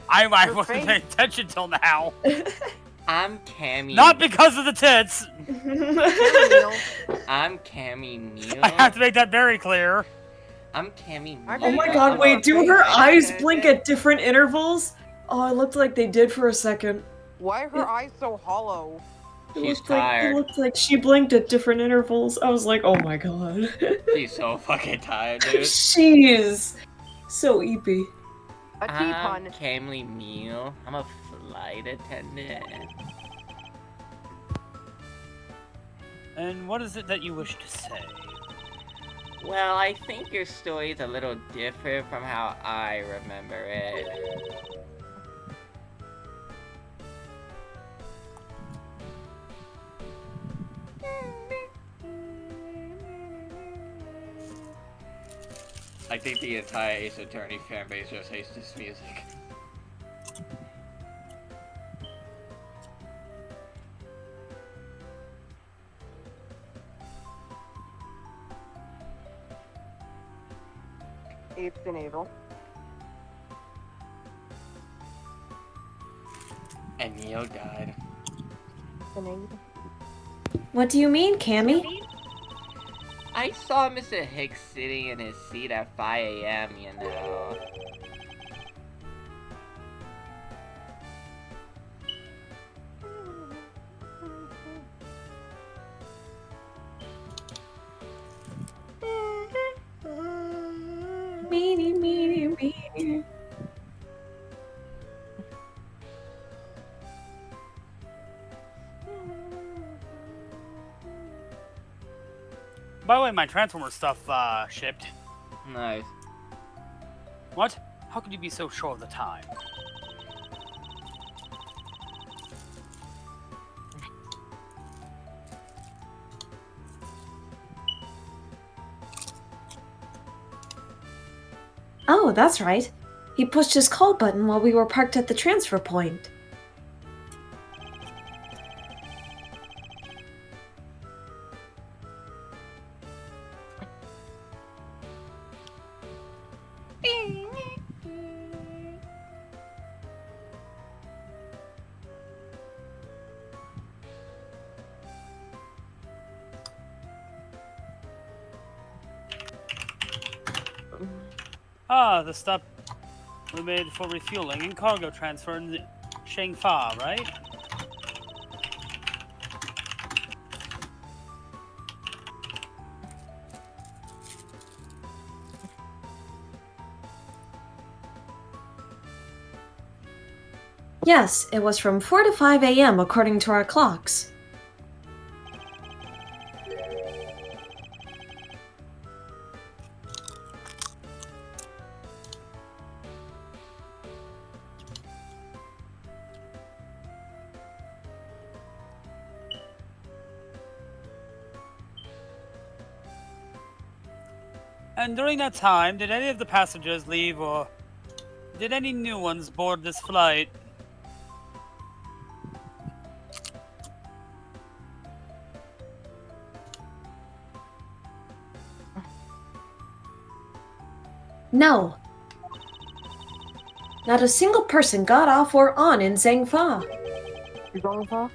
I Your wasn't face. paying attention till now. I'm Cammy. Not because of the tits! I'm Cammy Neal. I have to make that very clear. I'm Cammy Neal. I'm Oh my Yeah, god, I'm wait, not do paying her attention. eyes blink at different intervals? Oh, it looked like they did for a second. Why are her eyes so hollow? She's It tired. looked like she blinked at different intervals. I was like, oh my god. She's so fucking tired, dude. She is so eepy. A tea I'm pun. Cammy Neal. I'm a flight attendant. And what is it that you wish to say? Well, I think your story's a little different from how I remember it. I think the entire Ace Attorney fan base just hates this music. It's enable. And Neo died. Enable. What do you mean, Cammy? I saw Mr. Hicks sitting in his seat at 5 a.m., you know. Meanie, meanie, meanie. By the way, my Transformer stuff shipped. Nice. What? How could you be so sure of the time? Oh, that's right. He pushed his call button while we were parked at the transfer point. Ah, the stuff we made for refueling and cargo transfer in Shangfa, right? Yes, it was from 4 to 5 a.m. according to our clocks. And during that time, did any of the passengers leave or did any new ones board this flight? No. Not a single person got off or on in Zhangfa. You going far?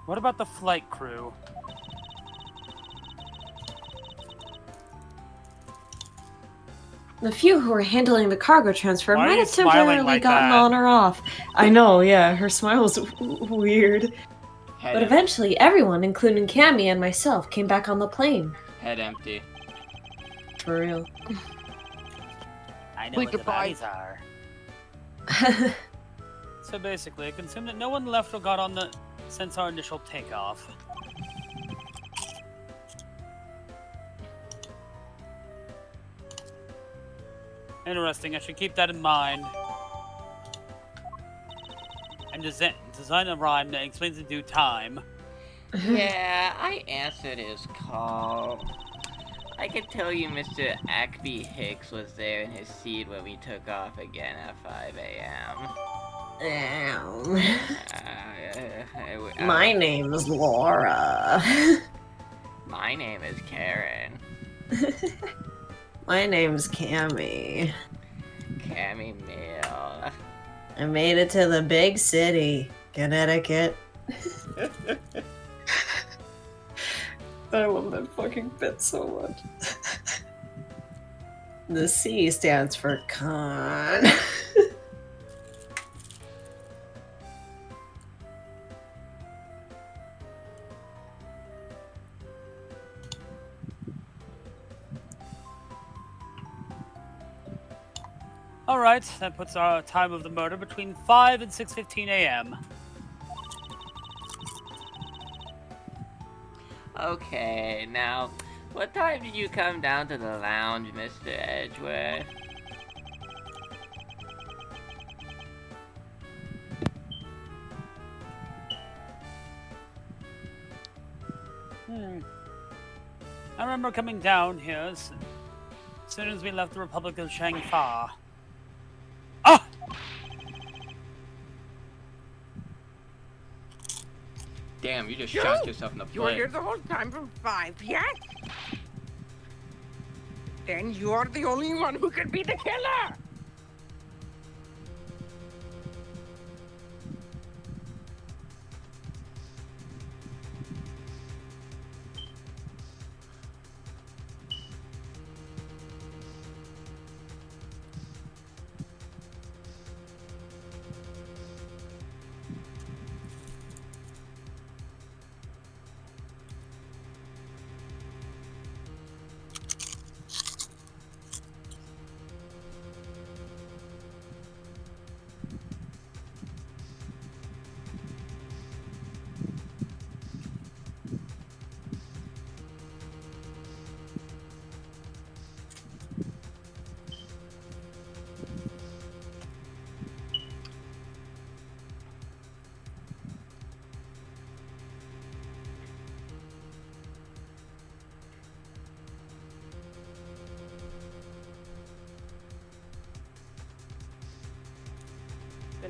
What about the flight crew? The few who were handling the cargo transfer Why are might you have smiling temporarily like gotten that? on or off. I know, yeah, her smile was weird. Head But em- eventually, everyone, including Cammy and myself, came back on the plane. Head empty. For real. I know Sleep what the deprived. bodies are. So basically, I can assume that no one left or got on the since our initial takeoff. Interesting, I should keep that in mind. And design a rhyme that explains in due time. Yeah, I answered his call. I can tell you Mr. Ackby Hicks was there in his seat when we took off again at 5 a.m. My name's Laura. My name is Karen. My name's Cammy. Cammy Mill. I made it to the big city, Connecticut. I love that fucking bit so much. The C stands for con. Alright, that puts our time of the murder between 5 and 6:15 a.m. Okay, now, what time did you come down to the lounge, Mr. Edgeworth? I remember coming down here as soon as we left the Republic of Shangfa. Ah! Damn, you just shot yourself in the You were here foot. the whole time from 5, yes? Then you're the only one who could be the killer!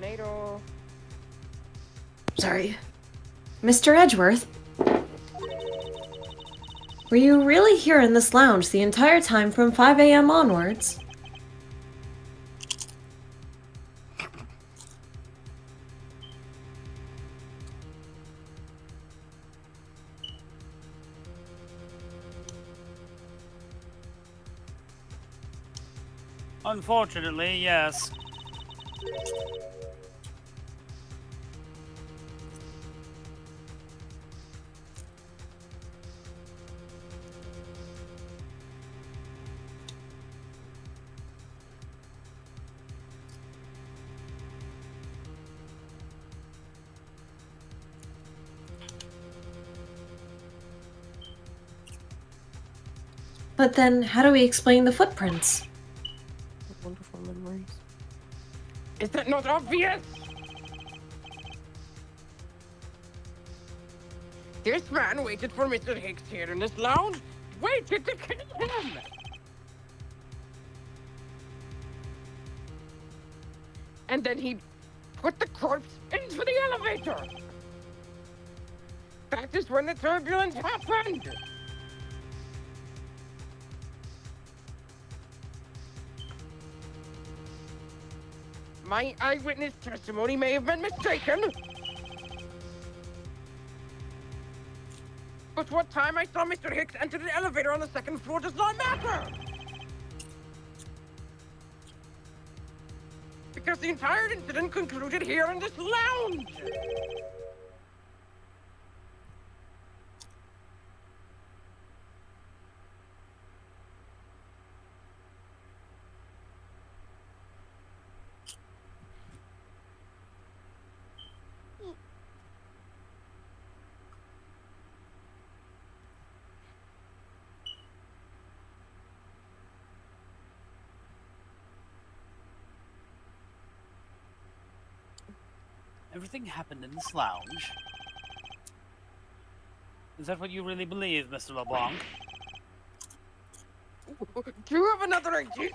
Tornado. Sorry. Mr. Edgeworth? Were you really here in this lounge the entire time from 5 a.m. onwards? Unfortunately, yes. But then, how do we explain the footprints? Wonderful memories. Is that not obvious? This man waited for Mr. Hicks here in this lounge. Waited to kill him! And then he put the corpse into the elevator! That is when the turbulence happened! My eyewitness testimony may have been mistaken. But what time I saw Mr. Hicks enter the elevator on the second floor does not matter! Because the entire incident concluded here in this lounge! Everything happened in this lounge. Is that what you really believe, Mr. Lablanc? Do you have another idea?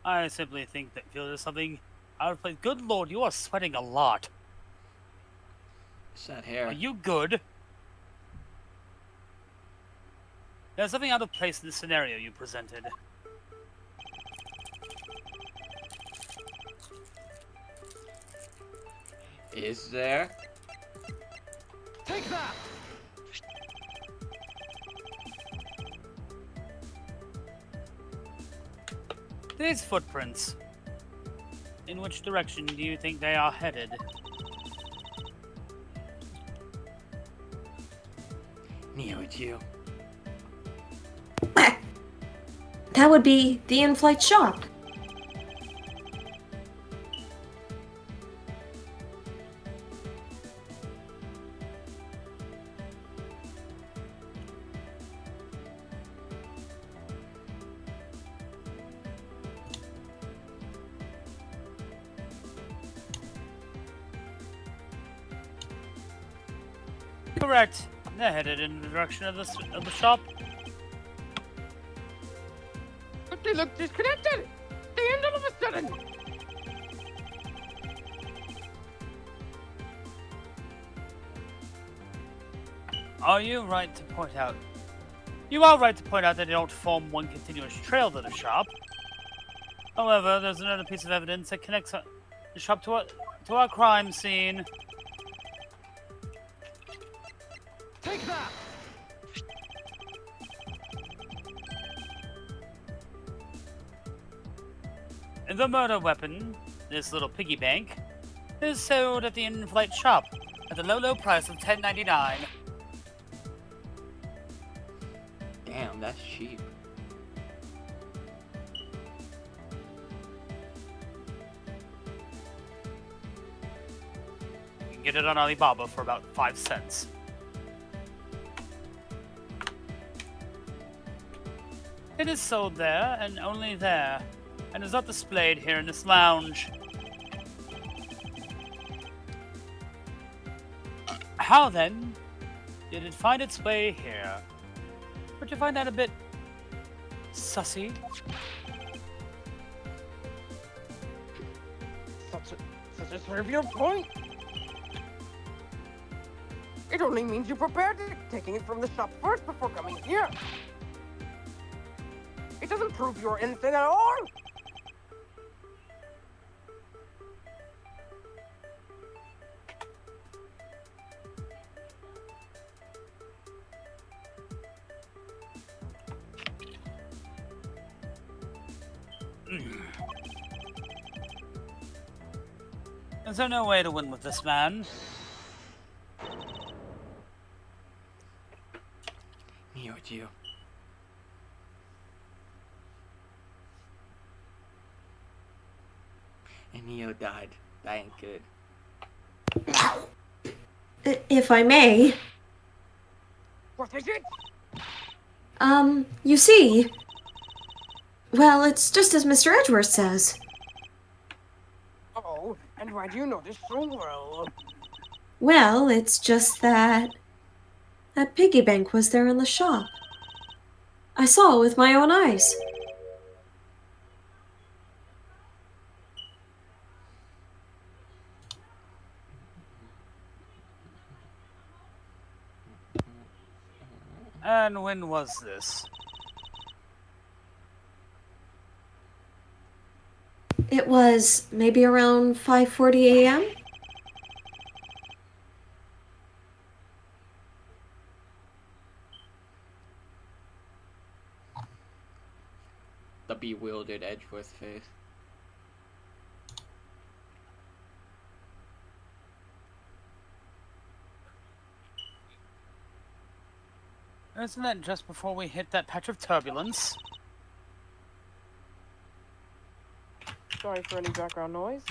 I simply think that there's something out of place. Good lord, you are sweating a lot. It's that hair. Are you good? There's something out of place in the scenario you presented. Is there? Take that! These footprints. In which direction do you think they are headed? Neo, it's you. That would be the in-flight shop. Correct. They're headed in the direction of the shop. But they look disconnected. They end all of a sudden. Are you right to point out? You are right to point out that they don't form one continuous trail to the shop. However, there's another piece of evidence that connects the shop to our crime scene. Take that. The murder weapon, this little piggy bank, is sold at the in-flight shop at the low price of $10.99. Damn, that's cheap. You can get it on Alibaba for about 5 cents. It is sold there and only there, and is not displayed here in this lounge. How then did it find its way here? Would you find that a bit sussy? Such a trivial point. It only means you prepared it, taking it from the shop first before coming here. It doesn't prove you're innocent at all. Is there no way to win with this man? Me or you. And Neo died. That ain't good. If I may. What is it? You see. Well, it's just as Mr. Edgeworth says. Oh, and why do you know this so well? Well, it's just that piggy bank was there in the shop. I saw it with my own eyes. And when was this? It was maybe around 5:40 a.m. The bewildered Edgeworth face. Isn't that just before we hit that patch of turbulence? Sorry for any background noise.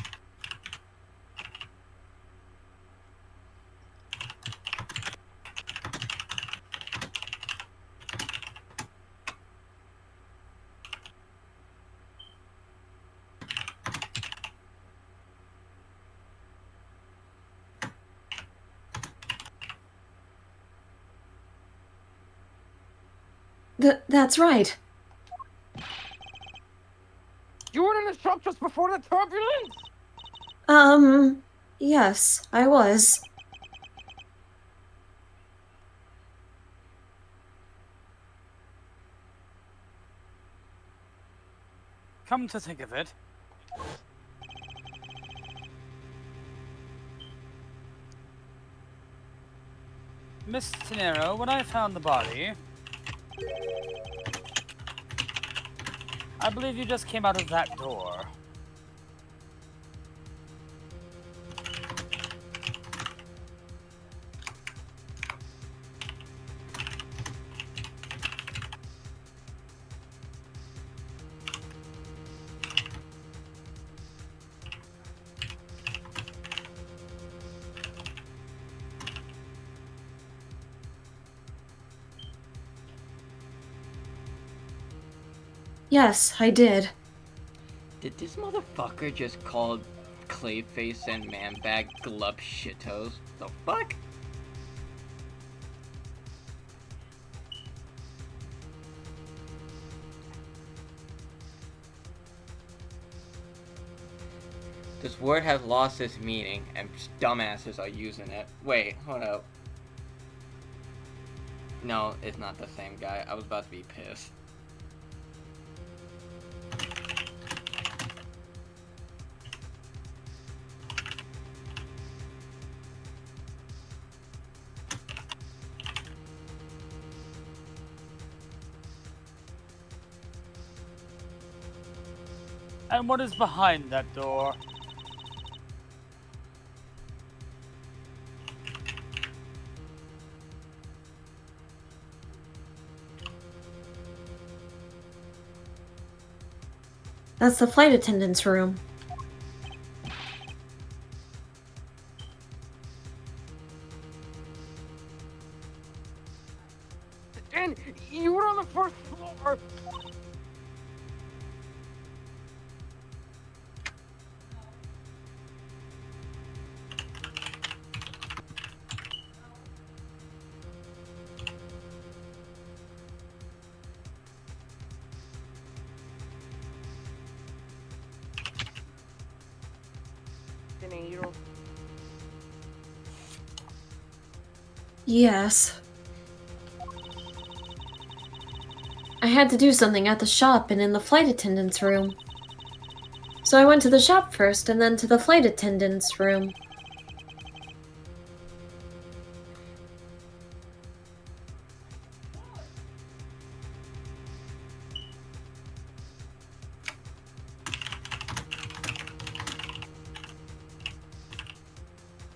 That's right. You were in the shop just before the turbulence? Yes, I was. Come to think of it, Miss Tenero, when I found the body, I believe you just came out of that door. Yes, I did. Did this motherfucker just call Clayface and Manbag glup shitos? The fuck? This word has lost its meaning, and dumbasses are using it. Wait, hold up. No, it's not the same guy. I was about to be pissed. And what is behind that door? That's the flight attendant's room. And you were on the first floor. Dinero. Yes. I had to do something at the shop and in the flight attendant's room. So I went to the shop first and then to the flight attendant's room.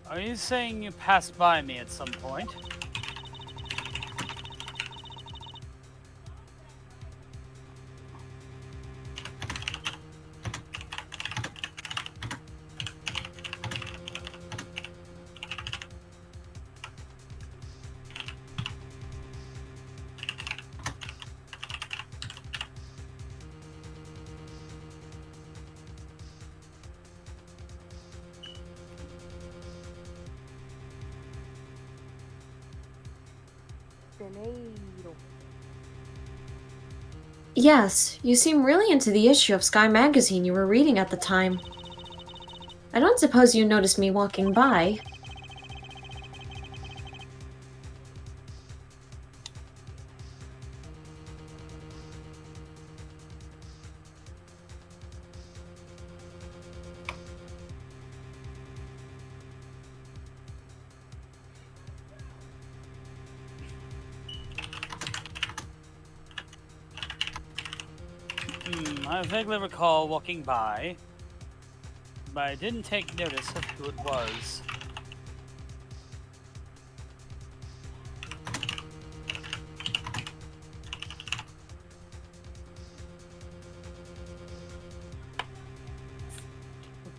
Are you saying you passed by me at some point? Dinero. Yes, you seem really into the issue of Sky Magazine you were reading at the time. I don't suppose you noticed me walking by. I vaguely recall walking by, but I didn't take notice of who it was.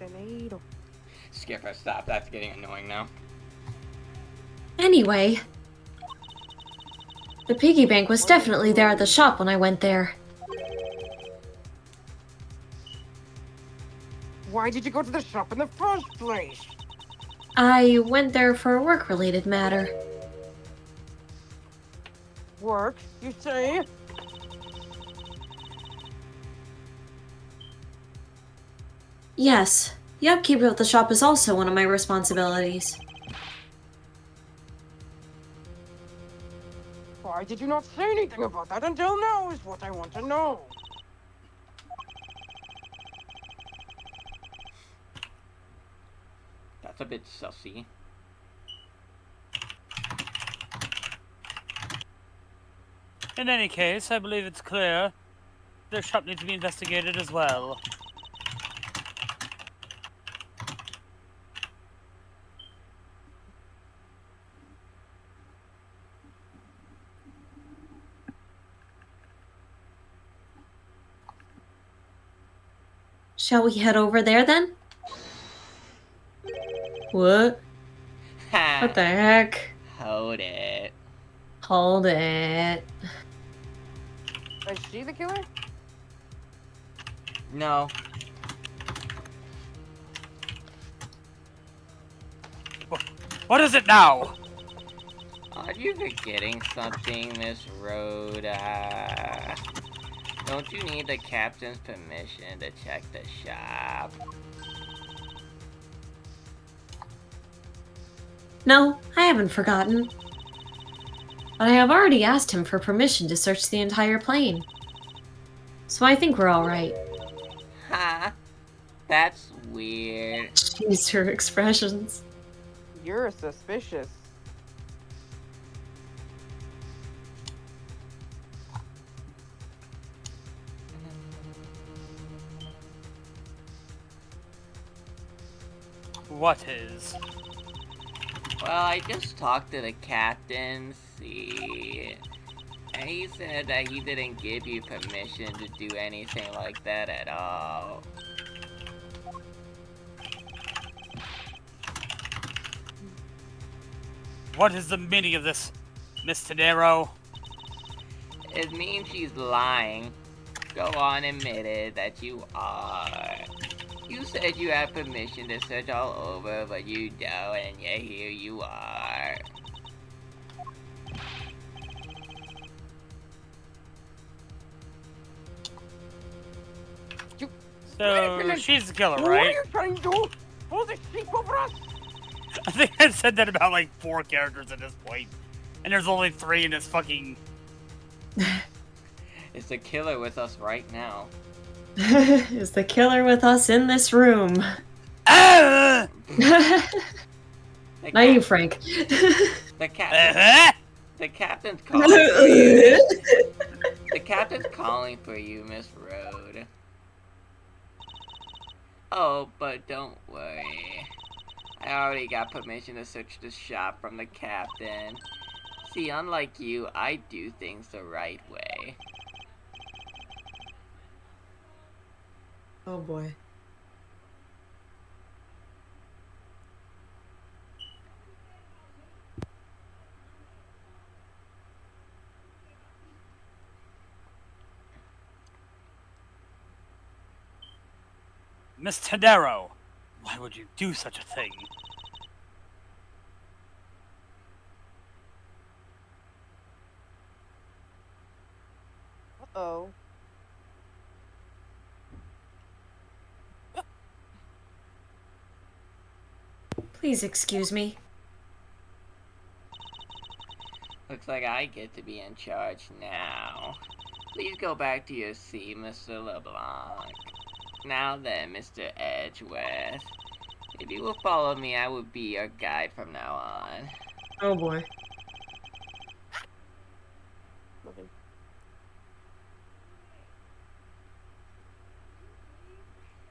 Dinero. Skipper, stop. That's getting annoying now. Anyway, the piggy bank was definitely there at the shop when I went there. Why did you go to the shop in the first place? I went there for a work-related matter. Work, you say? Yes, the upkeep of the shop is also one of my responsibilities. Why did you not say anything about that until now is what I want to know. That's a bit sussy. In any case, I believe it's clear their shop needs to be investigated as well. Shall we head over there then? What? Ha! What the heck? Hold it. Hold it. Is she the killer? No. What is it now? Are you forgetting something, Miss Rhoda? Don't you need the captain's permission to check the shop? No, I haven't forgotten. But I have already asked him for permission to search the entire plane. So I think we're alright. Ha! That's weird. Jeez, her expressions. You're suspicious. What is? Well, I just talked to the captain, see. And he said that he didn't give you permission to do anything like that at all. What is the meaning of this, Miss Tenero? It means she's lying. Go on, admit it that you are. You said you had permission to search all over, but you don't, and yet here you are. So, she's the killer, What are right? you trying to do? Pull the sheep over us? I think I said that about like 4 characters at this point. And there's only 3 in this fucking... It's the killer with us right now. Is the killer with us in this room? Ah! The Not you, cap- Frank. The captain. Uh-huh. The captain's calling for you. The captain's calling for you, Miss Road. Oh, but don't worry. I already got permission to search the shop from the captain. See, unlike you, I do things the right way. Oh boy. Miss Tenero, why would you do such a thing? Uh-oh. Please excuse me. Looks like I get to be in charge now. Please go back to your seat, Mr. Lablanc. Now then, Mr. Edgeworth. If you will follow me, I will be your guide from now on. Oh boy. Nothing.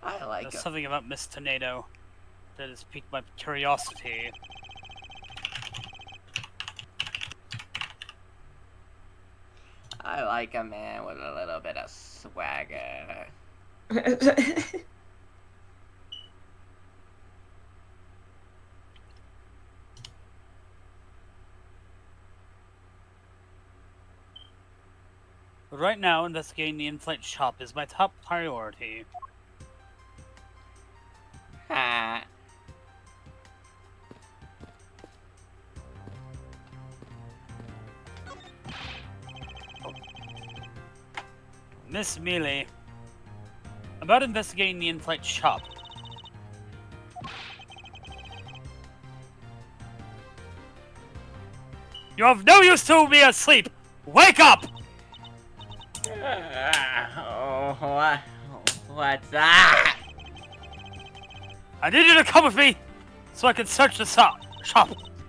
I like There's him. something about Miss Tenero that has piqued my curiosity. I like a man with a little bit of swagger. But right now, investigating the in-flight shop is my top priority. Ha! Miss Mealy, about investigating the in-flight shop. You have no use to be asleep! Wake up! What's that? I need you to come with me so I can search the shop.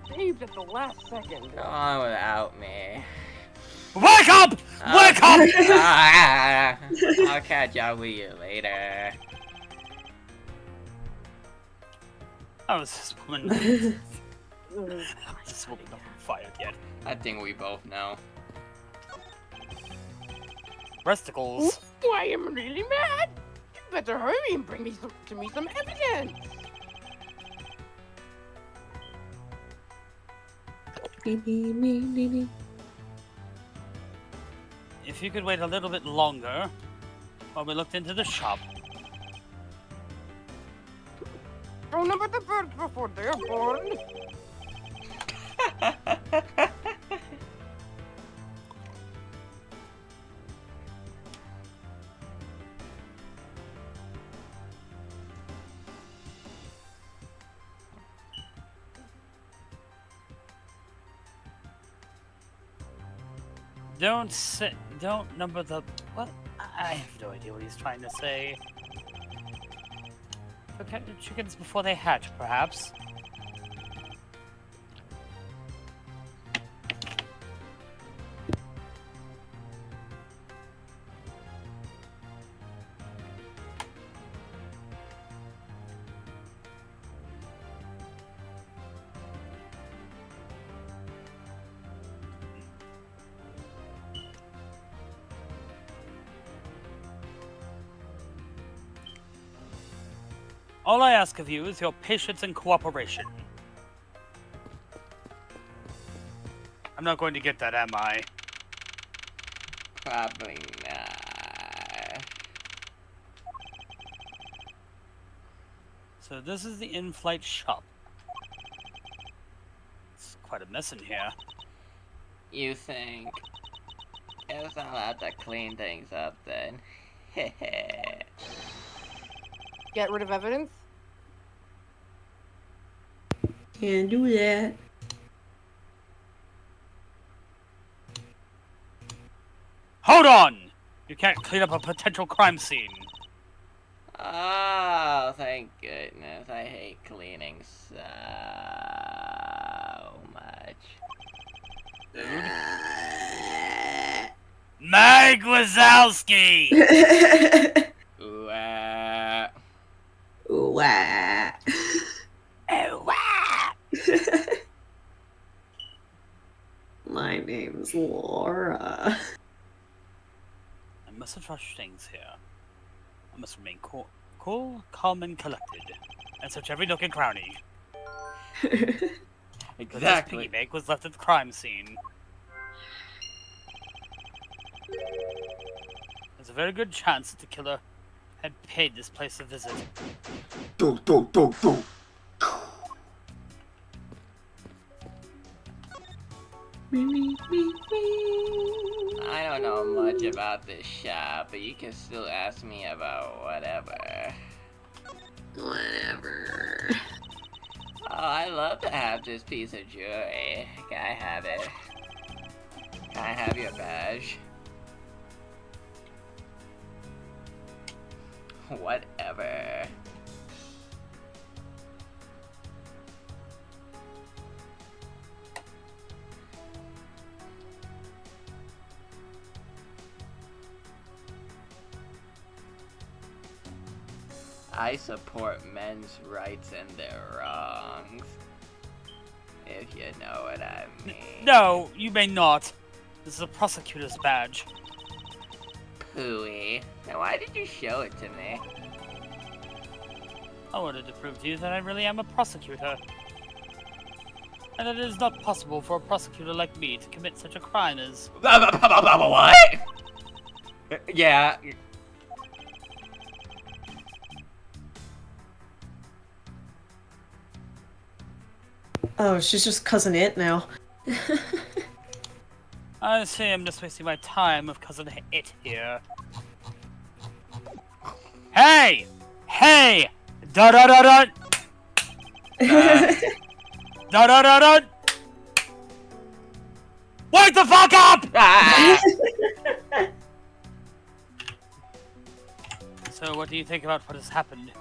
Saved at the last second. Go on without me. Wake up! Wake up! I'll catch up with you later. How is this woman? How is this woman not fired yet? I think we both know. Breasticles. Ooh, I am really mad. You better hurry and bring me some evidence. If you could wait a little bit longer while we looked into the shop, Don't number the birds before they're born. Don't number the. What? I have no idea what he's trying to say. Okay, the chickens before they hatch, perhaps. All I ask of you is your patience and cooperation. I'm not going to get that, am I? Probably not. So this is the in-flight shop. It's quite a mess in here. You think it's allowed to clean things up then? Get rid of evidence? Can't do that. Hold on! You can't clean up a potential crime scene. Oh, thank goodness. I hate cleaning so much. Mike Wazowski! Ooh, Ooh, ah. Oh, wow. My name's Laura. I mustn't rush things here. I must remain cool, calm, and collected, and search every nook and cranny. But this exactly. piggy bank was left at the crime scene. There's a very good chance that the killer had paid this place a visit. Do, do, do, do. I don't know much about this shop, but you can still ask me about whatever. Whatever. Oh, I love to have this piece of jewelry. Can I have it? Can I have your badge? Whatever. I support men's rights and their wrongs. If you know what I mean. No, you may not. This is a prosecutor's badge. Pooey. Now why did you show it to me? I wanted to prove to you that I really am a prosecutor. And that it is not possible for a prosecutor like me to commit such a crime as... What? Yeah. Oh, she's just cousin It now. I see I'm just wasting my time with cousin It here. Hey! Hey! Da-da-da-da! Da-da-da-da! Wake the fuck up! Ah! So what do you think about what has happened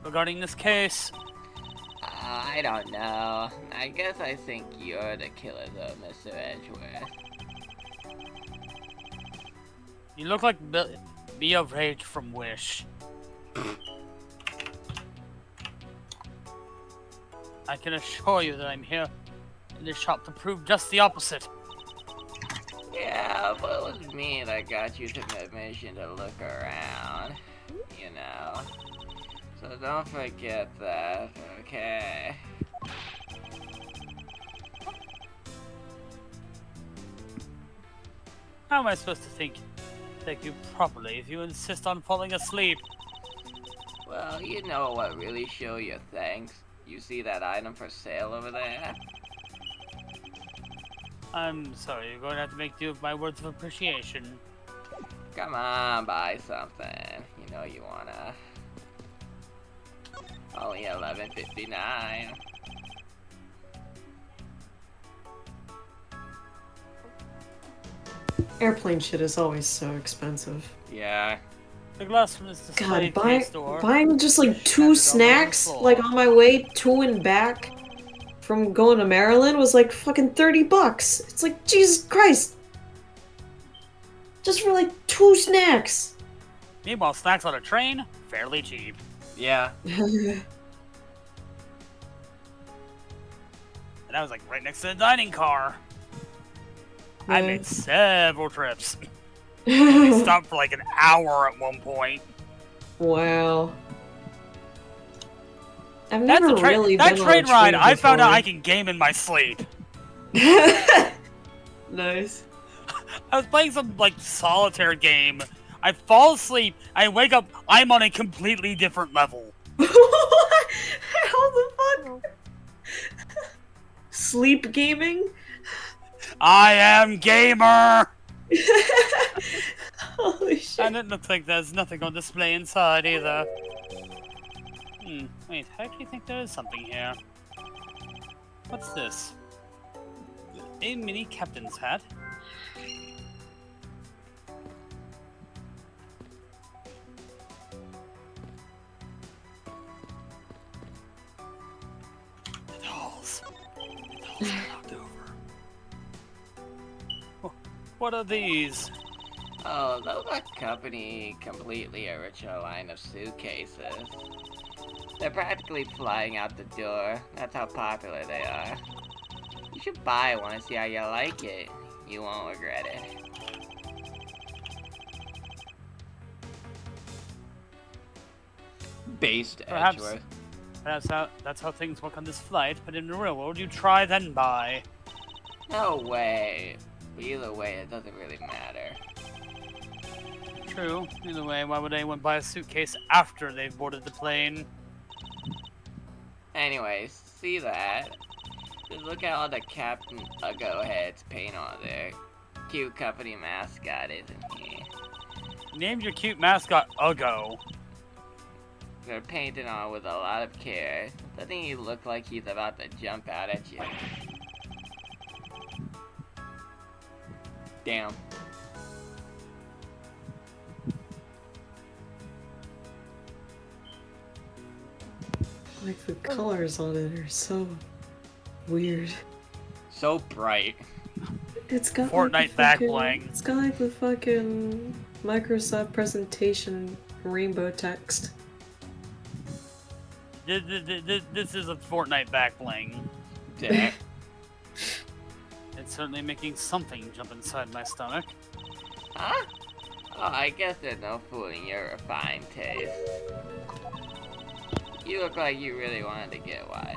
regarding this case? I don't know. I guess I think you're the killer though, Mr. Edgeworth. You look like Mia Rage from Wish. I can assure you that I'm here in this shop to prove just the opposite. Yeah, but it was me that got you to permission to look around. You know. So don't forget that, okay? How am I supposed to take you properly if you insist on falling asleep? Well, Well, you know what really show your thanks? You see that item for sale over there? I'm sorry, you're going to have to make do with my words of appreciation. Come on, buy something. You know you wanna. Only $11.59. Airplane shit is always so expensive. Yeah. The glass from this display God, case store. buying just like Shattered all over 2 the snacks, floor. like on my way to and back from going to Maryland was like fucking $30. It's like, Jesus Christ! Just for like 2 snacks! Meanwhile, snacks on a train, fairly cheap. Yeah. And I was like right next to the dining car. I made several trips. We stopped for like an hour at one point. Wow. I've That's never a train. really That been train on a ride, train I found out before. I can game in my sleep. Nice. I was playing some like solitaire game. I fall asleep. I wake up. I'm on a completely different level. How the fuck? Sleep gaming? I am gamer. Holy shit. And it looks like there's nothing on display inside either. Wait, I actually think there is something here. What's this? A mini captain's hat. The dolls. The dolls are knocked over. What are these? Oh, those are company completely original line of suitcases. They're practically flying out the door. That's how popular they are. You should buy one and see how you like it. You won't regret it. Based Perhaps- Edgeworth. That's how things work on this flight, but in the real world, you try then buy. No way. But either way, it doesn't really matter. True. Either way, why would anyone buy a suitcase after they've boarded the plane? Anyways, see that? Just look at all the Captain Uggo heads paint on there. Cute company mascot, isn't he? Named your cute mascot Uggo. They're painted on with a lot of care. Doesn't he look like he's about to jump out at you? Damn. Like the colors on it are so weird. So bright. It's got Fortnite like the back fucking, bling. It's got like the fucking Microsoft presentation rainbow text. This is a Fortnite back bling. Damn. It's certainly making something jump inside my stomach. Huh? Oh, I guess there's no fooling your refined taste. You look like you really wanted to get one.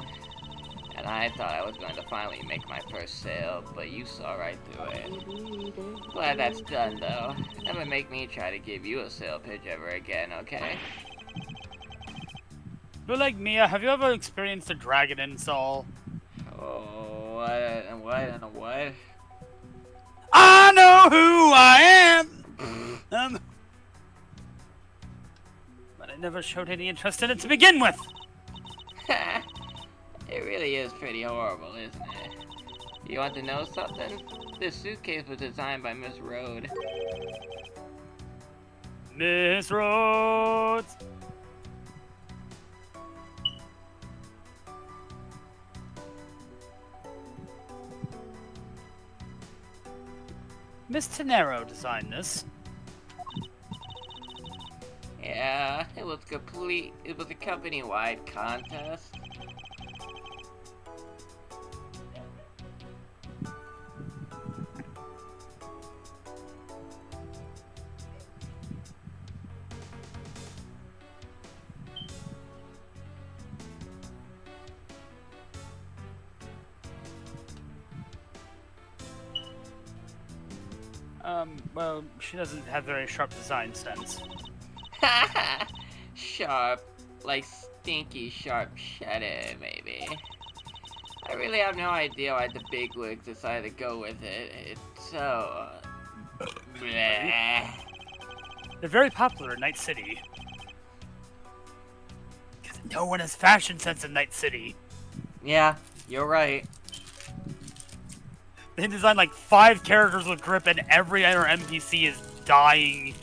And I thought I was going to finally make my first sale, but you saw right through it. Glad that's done, though. Never make me try to give you a sale pitch ever again, okay? But like Mia, have you ever experienced a dragon install? Oh, what? I know who I am! But I never showed any interest in it to begin with! It really is pretty horrible, isn't it? You want to know something? This suitcase was designed by Miss Rhodes. Miss Rhodes! Miss Tenero designed this. Yeah, it was a company-wide contest. Well, she doesn't have very sharp design sense. Sharp. Like stinky sharp cheddar, maybe. I really have no idea why the bigwigs decided to go with it. It's so... bleh. They're very popular in Night City. Because no one has fashion sense in Night City. Yeah, you're right. They designed like 5 characters with grip, and every other NPC is dying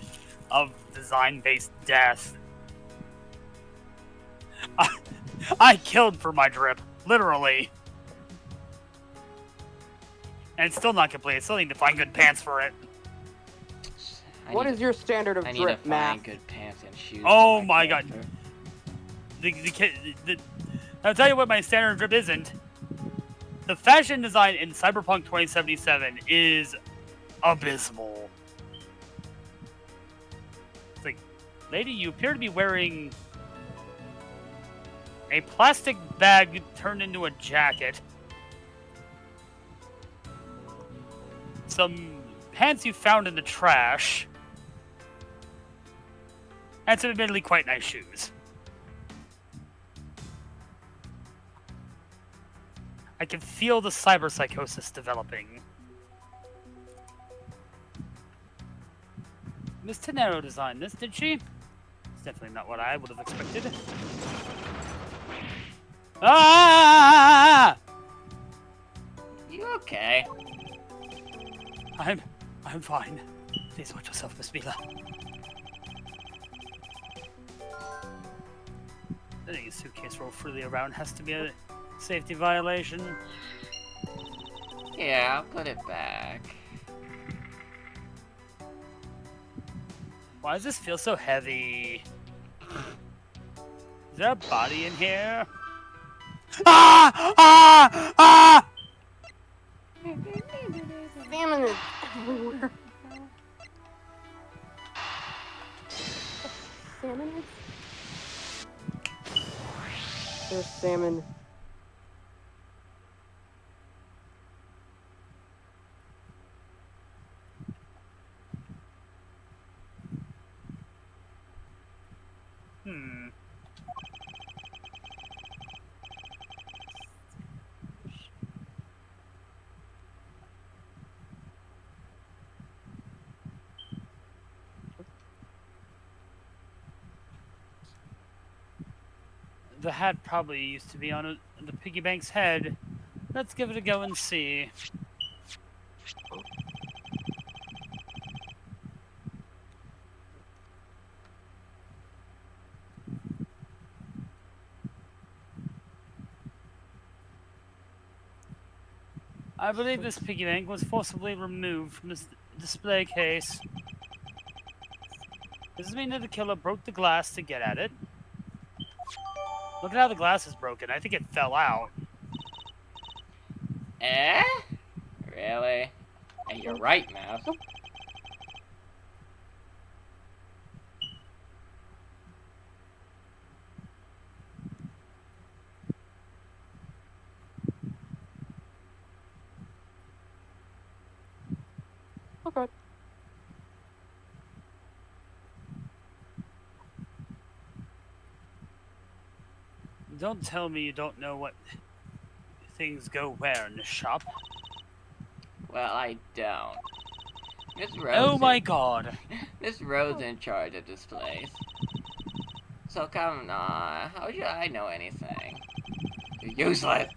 of design-based death. I killed for my drip, literally. And it's still not complete. I still need to find good pants for it. What is your standard of I need to drip, find Matt? good pants and shoes. Oh for my god. character. I'll tell you what my standard drip isn't. The fashion design in Cyberpunk 2077 is abysmal. It's like, lady, you appear to be wearing a plastic bag turned into a jacket. Some pants you found in the trash. And some admittedly quite nice shoes. I can feel the cyber psychosis developing. Miss Tenero designed this, did she? It's definitely not what I would have expected. Ah! You okay? I'm fine. Please watch yourself, Miss Mila. Letting a suitcase roll freely around has to be a safety violation. Yeah, I'll put it back. Why does this feel so heavy? Is there a body in here? Ah! Ah! Ah! Salmon is everywhere. Salmon is... There's salmon. Hmm. The hat probably used to be on the piggy bank's head. Let's give it a go and see. I believe this piggy bank was forcibly removed from this display case. Does this mean that the killer broke the glass to get at it? Look at how the glass is broken. I think it fell out. Eh? Really? And you're right, Mouse. Okay. Don't tell me you don't know what things go where in this shop. Well, I don't. Miss Rose. Oh my god. Miss Rose in charge of this place. So come on, how should I know anything? You're useless.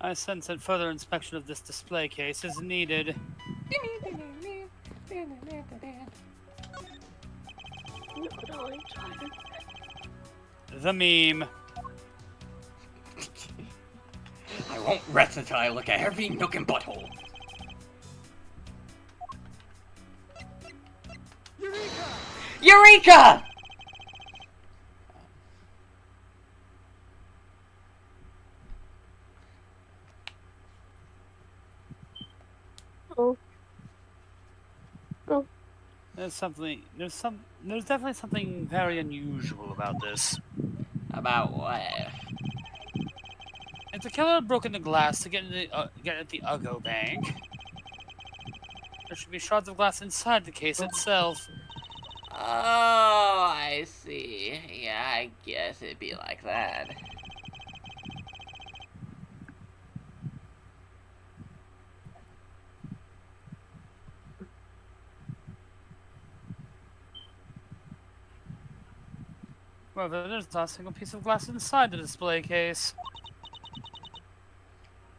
I sense that further inspection of this display case is needed. The meme. I won't rest until I look at every nook and butthole. Eureka! Oh. Oh. There's definitely something very unusual about this. About what? If the killer had broken the glass to get at the Uggo Bank, there should be shards of glass inside the case itself. Oh, I see. Yeah, I guess it'd be like that. However, there's not a single piece of glass inside the display case.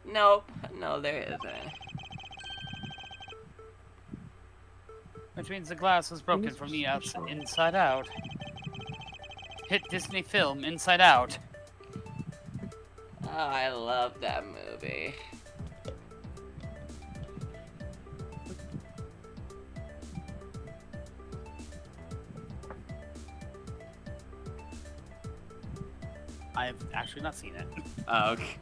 Nope. No, there isn't. Which means the glass was broken from the inside out. Hit Disney film Inside Out. Oh, I love that movie. I've actually not seen it. Oh, okay.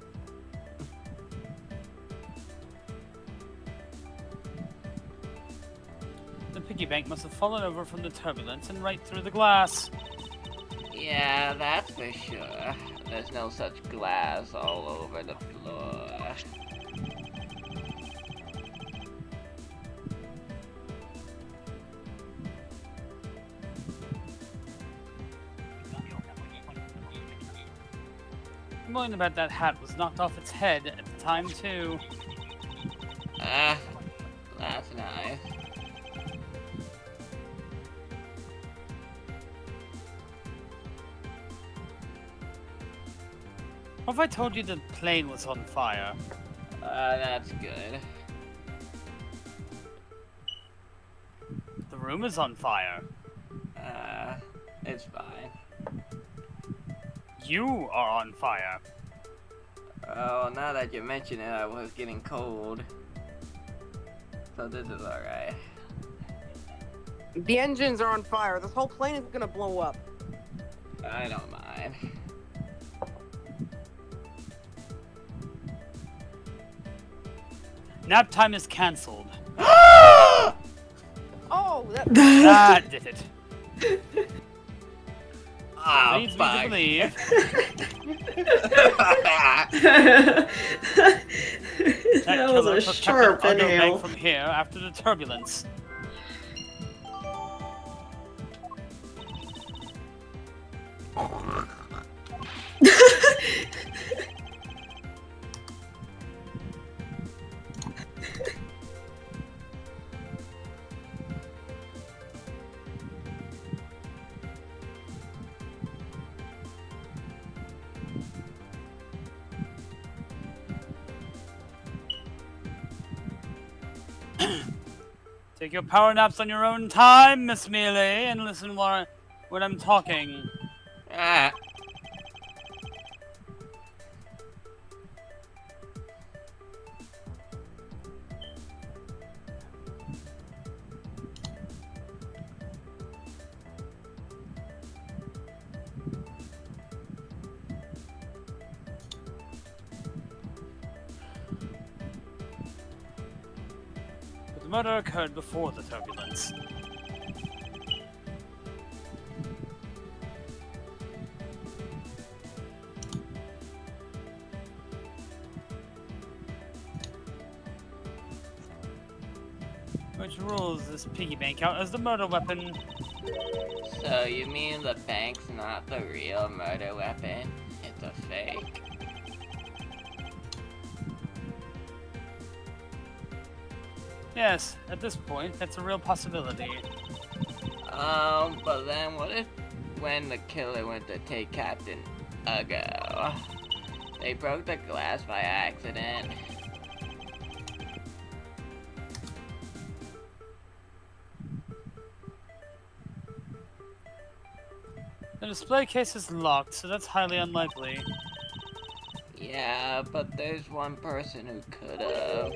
The piggy bank must have fallen over from the turbulence and right through the glass. Yeah, that's for sure. There's no such glass all over the floor. I'm willing to bet that hat was knocked off its head at the time, too. That's nice. What if I told you the plane was on fire? That's good. The room is on fire. It's fine. You are on fire. Oh, now that you mention it, I was getting cold. So this is alright. The engines are on fire. This whole plane is gonna blow up. I don't mind. Nap time is cancelled. Oh, that. That did it. Oh, Leads me to fuck. believe That was killer a took sharp Captain Uggo inhale. Bank from here after the turbulence. Take your power naps on your own time, Miss Mealy, and listen when I'm talking. Ah. But the murder occurred before the turbulence. Which rules this piggy bank out as the murder weapon. So you mean the bank's not the real murder weapon? It's a fake. Yes, at this point, that's a real possibility. But then what if when the killer went to take Captain Uggo, they broke the glass by accident? The display case is locked, so that's highly unlikely. Yeah, but there's one person who could've.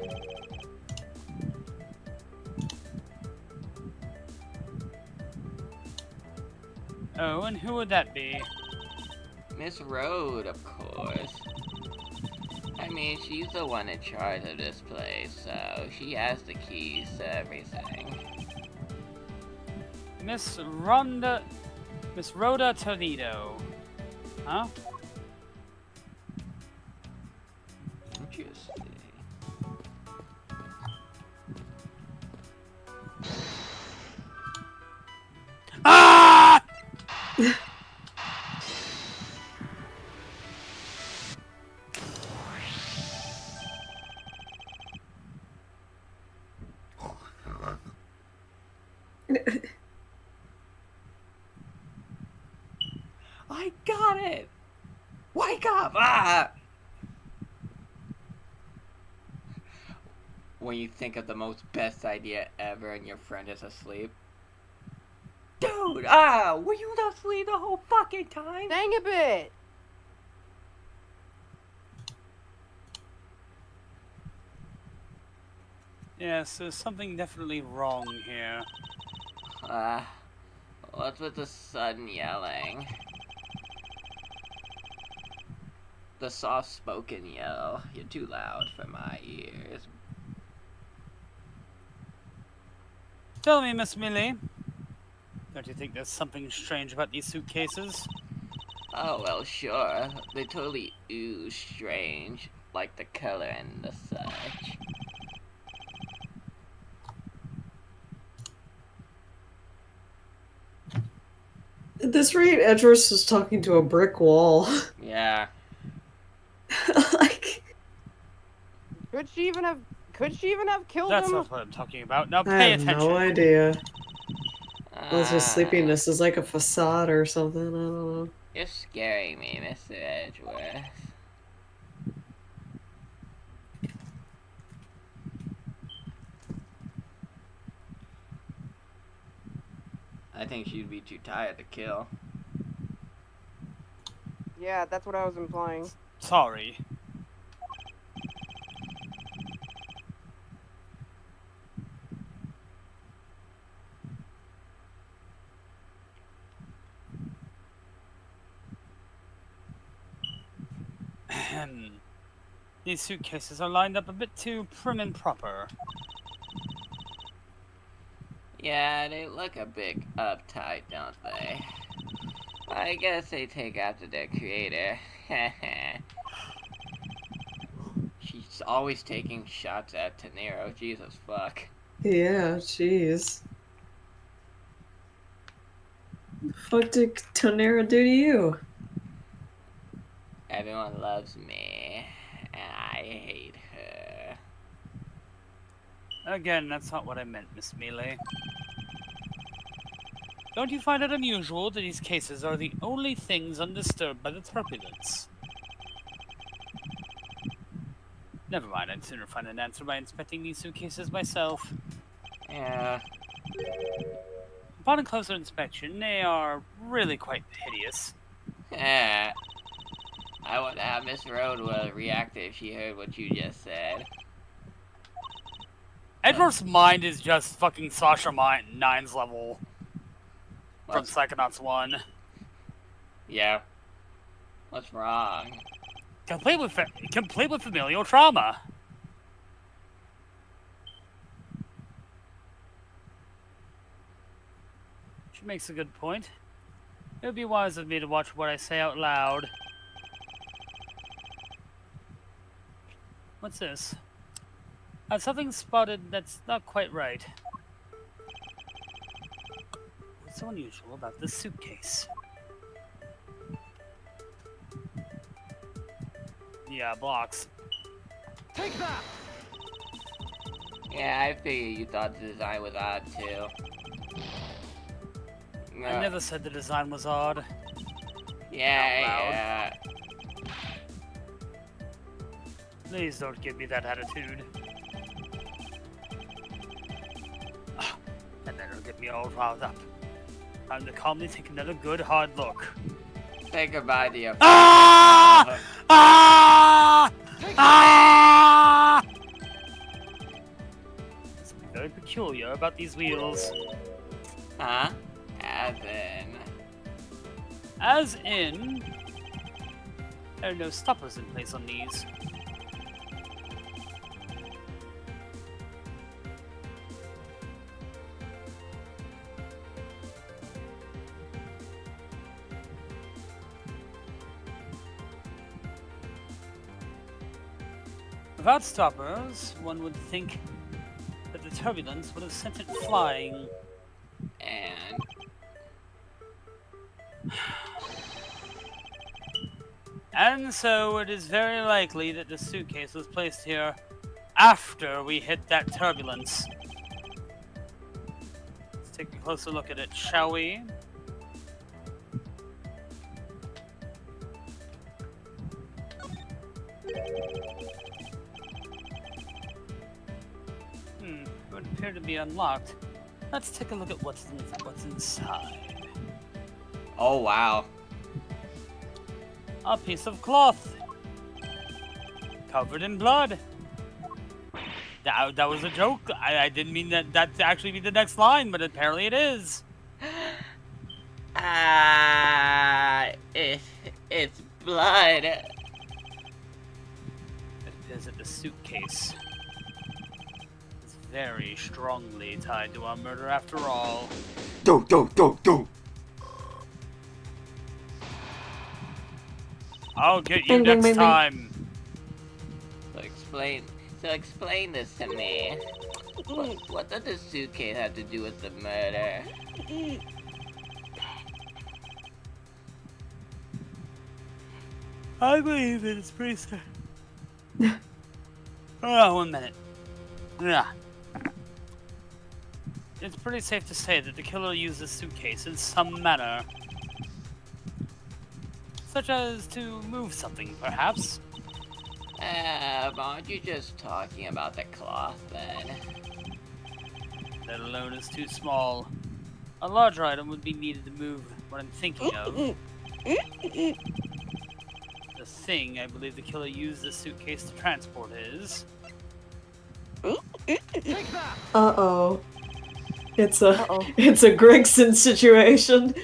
Oh, and who would that be? Miss Road, of course. I mean, she's the one in charge of this place, so she has the keys to everything. Miss Rhoda Toledo. Huh? Interesting. Ah! I got it! Wake up! Ah! When you think of the most best idea ever and your friend is asleep. Dude! Ah! Were you not asleep the whole fucking time? Dang a bit! Yes, there's something definitely wrong here. What's with the sudden yelling? The soft-spoken yell. You're too loud for my ears. Tell me, Miss Millie. Don't you think there's something strange about these suitcases? Oh, well, sure. They totally ooze strange. Like the color and the such. At this rate, Edgeworth was talking to a brick wall. Yeah. Like, Could she even have killed That's him? not what I'm talking about. Now I pay have attention. no idea. Unless his Ah, sleepiness is like a facade or something. I don't know. You're scaring me, Mr. Edgeworth. I think she'd be too tired to kill. Yeah, that's what I was implying. Sorry. Ahem. These suitcases are lined up a bit too prim and proper. Yeah, they look a bit uptight, don't they? I guess they take after their creator. She's always taking shots at De Niro. Jesus fuck. Yeah, jeez. The fuck did Tonera do to you? Everyone loves me, and I hate her. Again, that's not what I meant, Miss Mealy. Don't you find it unusual that these cases are the only things undisturbed by the turbulence? Never mind, I'd sooner find an answer by inspecting these suitcases myself. Yeah. Upon a closer inspection, they are really quite hideous. I wonder how Miss Road will react if she heard what you just said. Edward's mind is just fucking Sasha 9's level from What's- Psychonauts 1. Yeah. What's wrong? Complete with familial trauma. She makes a good point. It would be wise of me to watch what I say out loud. What's this? I've something spotted that's not quite right. What's so unusual about this suitcase? Yeah, blocks. Take that! Yeah, I figured you thought the design was odd too. I never said the design was odd. Yeah, out Please don't give me that attitude. And then it'll get me all riled up. Time to calmly take another good hard look. yeah. Say goodbye to your Ah! Ah! Ah! Something very peculiar about these wheels. Huh? As in, there are no stoppers in place on these. Without stoppers, one would think that the turbulence would have sent it flying. And And so it is very likely that the suitcase was placed here after we hit that turbulence. Let's take a closer look at it, shall we? It would appear to be unlocked. Let's take a look at what's inside. oh wow. A piece of cloth covered in blood. That was a joke. I didn't mean that to actually be the next line, but apparently it is. It's blood. It appears that the suitcase is very strongly tied to our murder after all. Go, go, go, go. I'll get you Bing, bing, next bing, bing. time. So explain this to me. What does the suitcase have to do with the murder? I believe that it's pretty safe. Oh, 1 minute. Yeah. It's pretty safe to say that the killer used the suitcase in some manner. Such as to move something, perhaps. Aren't you just talking about the cloth then? That alone is too small. A larger item would be needed to move what I'm thinking of. The thing I believe the killer used the suitcase to transport is... Uh-oh. It's a Gregson situation.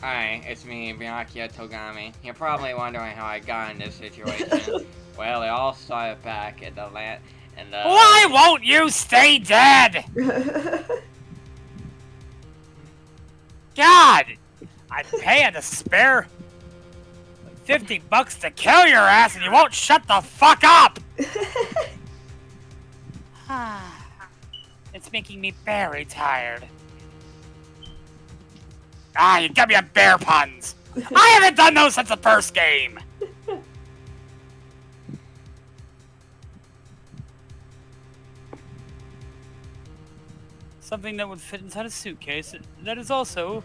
Hi, it's me, Byakuya Togami. You're probably wondering how I got in this situation. Well, it all started back at the Why won't you stay dead? God! I'd pay to spare $50 to kill your ass and you won't shut the fuck up! It's making me very tired. You give me a bear puns! I haven't done those since the first game! Something that would fit inside a suitcase that is also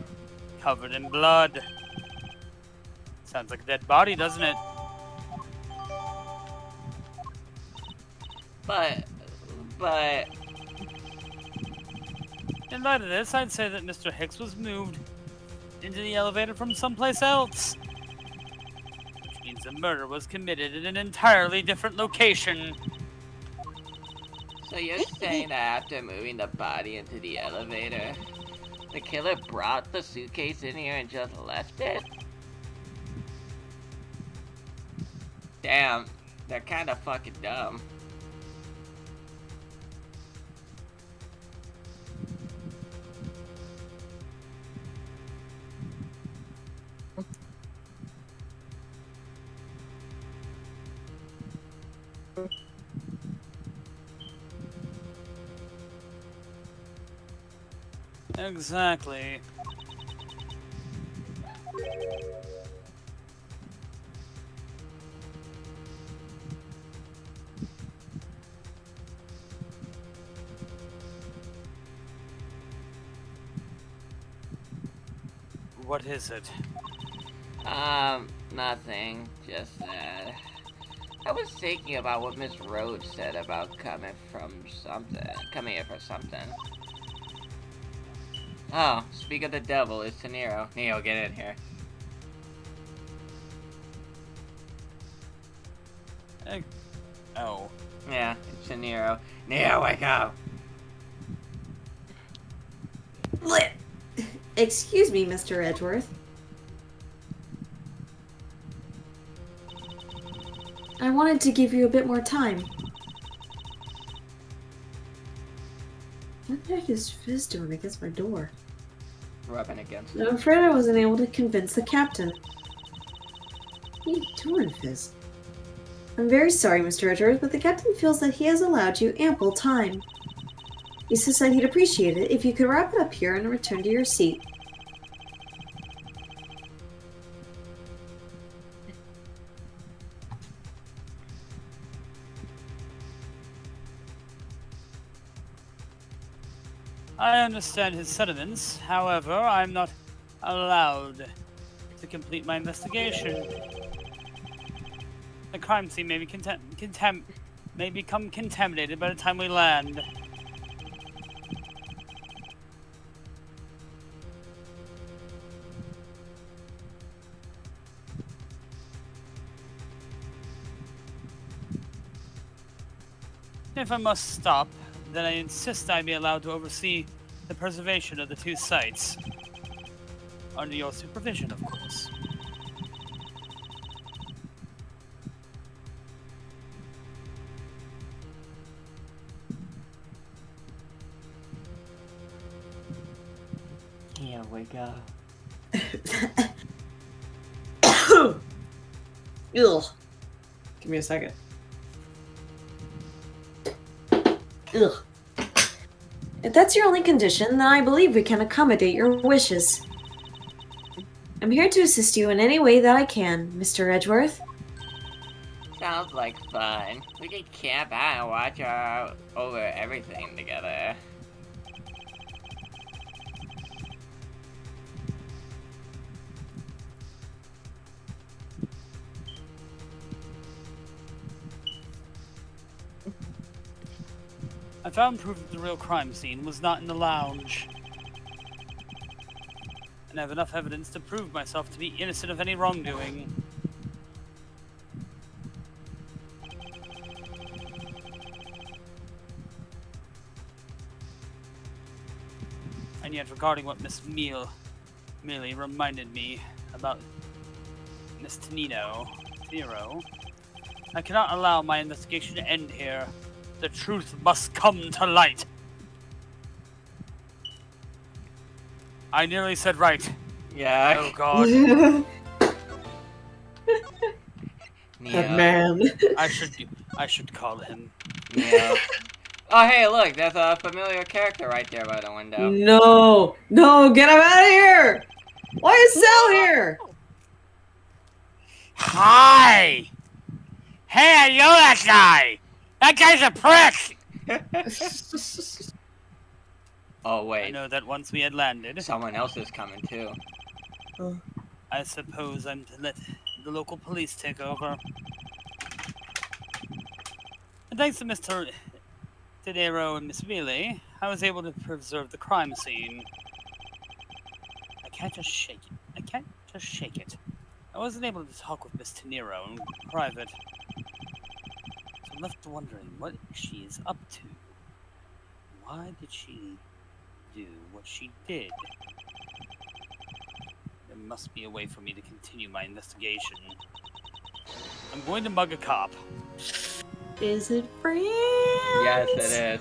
covered in blood. Sounds like a dead body, doesn't it? But In light of this, I'd say that Mr. Hicks was moved into the elevator from someplace else. Which means the murder was committed in an entirely different location. so you're saying that after moving the body into the elevator, the killer brought the suitcase in here and just left it? Damn, they're kind of fucking dumb. Exactly. What is it? Nothing. Just that. I was thinking about what Miss Rhodes said about coming here for something. Oh, speak of the devil, it's Nero. Neo, get in here. Oh. Yeah, it's Nero. Neo, wake up! Excuse me, Mr. Edgeworth. I wanted to give you a bit more time. What the heck is Fizz doing against my door? Rubbing against I'm afraid I wasn't able to convince the captain. What are you doing, Fizz? I'm very sorry, Mr. Edgeworth, but the captain feels that he has allowed you ample time. He says that he'd appreciate it if you could wrap it up here and return to your seat. I understand his sentiments. However, I'm not allowed to complete my investigation. The crime scene may become contaminated by the time we land. If I must stop, then I insist I be allowed to oversee the preservation of the two sites. Under your supervision, of course. Here we go. Ugh. Give me a second. Ugh. If that's your only condition, then I believe we can accommodate your wishes. I'm here to assist you in any way that I can, Mr. Edgeworth. Sounds like fun. We could camp out and watch over everything together. I found proof that the real crime scene was not in the lounge. And I have enough evidence to prove myself to be innocent of any wrongdoing. And yet, regarding what Miss merely reminded me about Miss Nero, I cannot allow my investigation to end here. The truth must come to light. I nearly said right. Yeah. Oh God. That man. I should call him. Yeah. Oh, hey, look, there's a familiar character right there by the window. No! No, get him out of here! Why is Sal here? Hi! Hey, I know that guy! That guy's a prick! Oh, I wait. know that once we had landed, Someone else is coming, too. I suppose I'm to let the local police take over. And thanks to Mr. Tadero and Miss Mealy, I was able to preserve the crime scene. I can't just shake it. I wasn't able to talk with Miss Tenero in private. So I'm left wondering what she is up to. Why did she do what she did? There must be a way for me to continue my investigation. I'm going to mug a cop. Is it France? Yes, it is.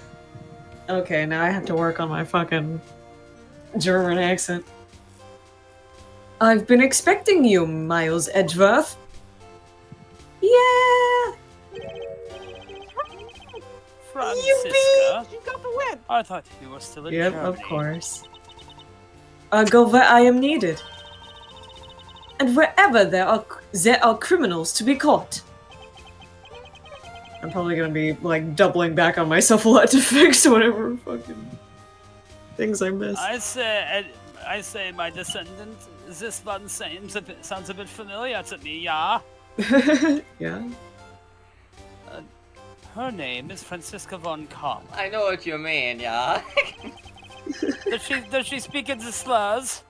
Okay, now I have to work on my fucking German accent. I've been expecting you, Miles Edgeworth. Yeah! Francisca, She got the whip. I thought you were still in Yep, Germany. of course. I'll go where I am needed. And wherever there are criminals to be caught. I'm probably gonna be, like, doubling back on myself a lot to fix whatever fucking things I missed. I say my descendant, this one sounds a bit familiar to me, yeah? Yeah? Her name is Francisca von Kamm. I know what you mean, yeah. Does she speak in the slurs?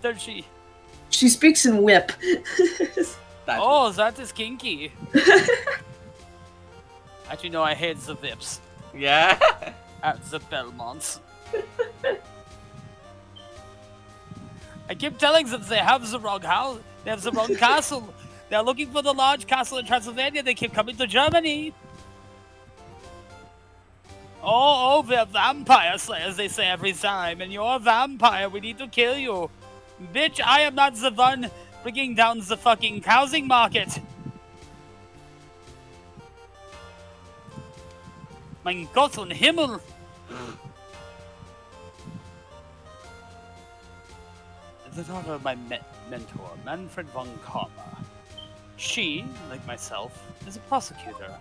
Does she? She speaks in whip. That's Oh, that is kinky. Actually, no, I hate the Vips Yeah. at the Belmonts. I keep telling them they have the wrong house. They have the wrong castle. They're looking for the large castle in Transylvania. They keep coming to Germany. Oh, we're vampire slayers, they say every time. And you're a vampire. We need to kill you. Bitch, I am not the one bringing down the fucking housing market. Mein Gott und Himmel! The daughter of my mentor, Manfred von Karma. She, like myself, is a prosecutor.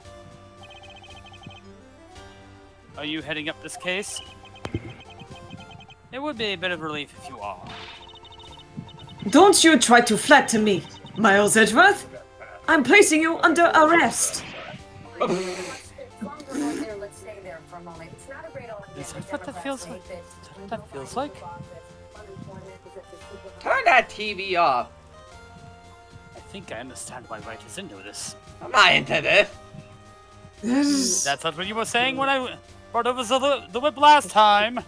Are you heading up this case? It would be a bit of relief if you are. Don't you try to flatter me, Miles Edgeworth. I'm placing you under arrest. Is that what that feels like? Is that what that feels like? Turn that TV off. I think I understand why Wright is into this. I'm not into this. That's not what you were saying when I brought over the whip last time.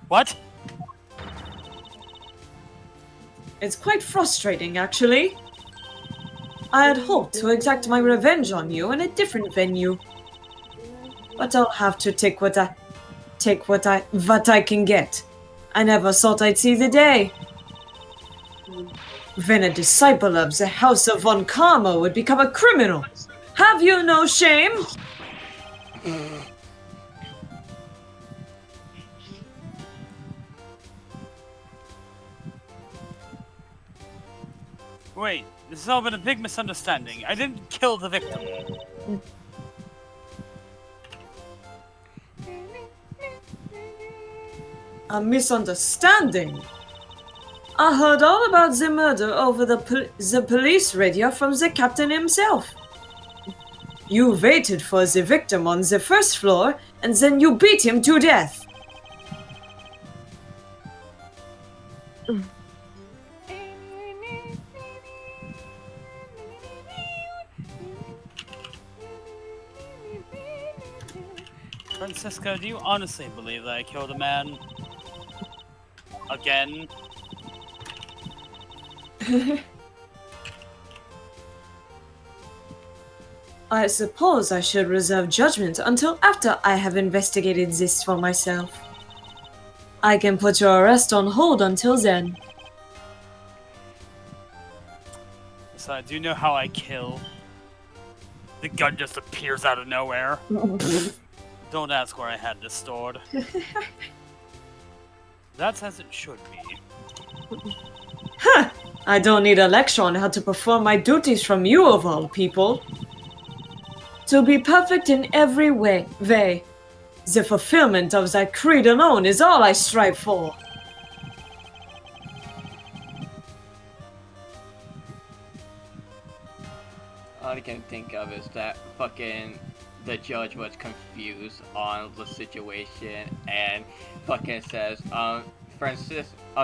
What? It's quite frustrating, actually. I had hoped to exact my revenge on you in a different venue. But I'll have to take what I can get. I never thought I'd see the day. When a disciple of the House of Von Karma would become a criminal. Have you no shame? Wait, this has all been a big misunderstanding. I didn't kill the victim. A misunderstanding? I heard all about the murder over the police radio from the captain himself. You waited for the victim on the first floor, and then you beat him to death. Francisco, do you honestly believe that I killed a man? Again? I suppose I should reserve judgment until after I have investigated this for myself. I can put your arrest on hold until then. Besides, do you know how I kill? The gun just appears out of nowhere. Don't ask where I had this stored. That's as it should be. Huh! I don't need a lecture on how to perform my duties from you of all people. To be perfect in every way. The fulfillment of that creed alone is all I strive for. All I can think of is that the judge was confused on the situation and fucking says,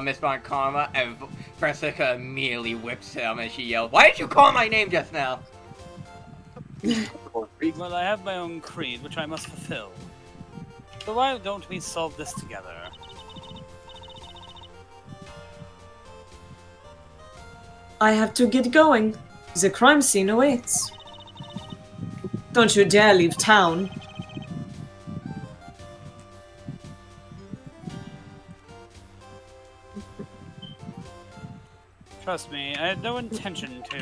Miss Von Karma, and Francisca immediately whips him and she yells, "Why did you call my name just now?" Well, I have my own creed, which I must fulfill. So why don't we solve this together? I have to get going. The crime scene awaits. Don't you dare leave town. Trust me, I had no intention to.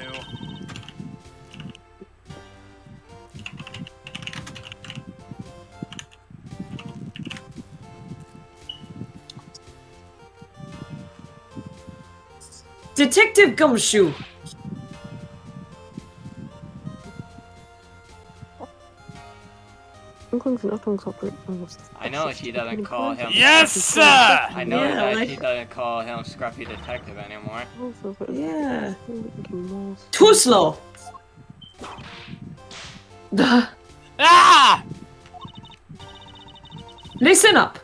Detective Gumshoe! I know she doesn't call him. Yes, sir! I know Yeah, that like- she doesn't call him Scruffy Detective anymore. Yeah. Too slow! Ah! Listen up!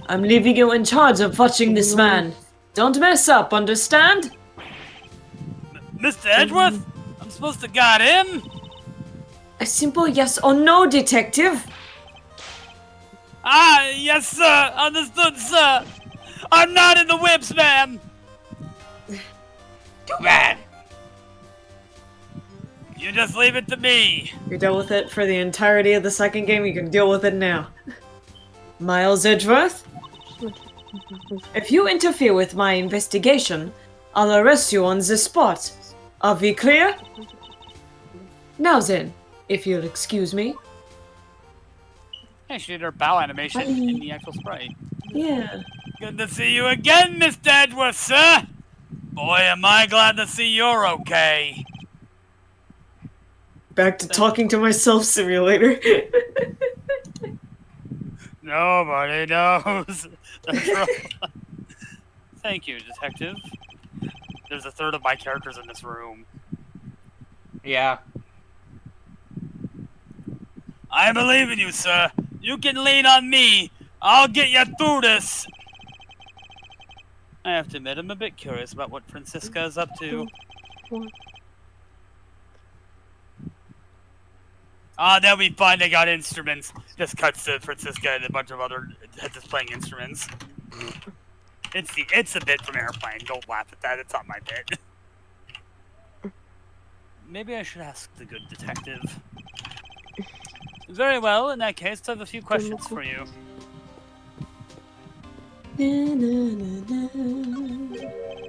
I'm leaving you in charge of watching this man. Don't mess up, understand? Mr. Edgeworth? I'm supposed to guide him? A simple yes or no, detective. Ah, yes, sir. Understood, sir. I'm not in the whips, ma'am. Too bad! You just leave it to me. You dealt with it for the entirety of the second game, you can deal with it now. Miles Edgeworth? If you interfere with my investigation, I'll arrest you on the spot. Are we clear? Now then, if you'll excuse me. Hey, she did her bow animation Hi. in the actual sprite. Yeah. Good to see you again, Mr. Edgeworth, sir! Boy, am I glad to see you're okay. Back to talking to myself simulator. Nobody knows the trouble. Thank you, detective. There's a third of my characters in this room. Yeah. I believe in you, sir. You can lean on me. I'll get you through this. I have to admit, I'm a bit curious about what Francisca is up to. Ah, then we finally got instruments. Just cuts to Francisca and a bunch of other just playing instruments. It's a bit from Airplane. Don't laugh at that. It's not my bit. Maybe I should ask the good detective. Very well. In that case, I have a few questions for you.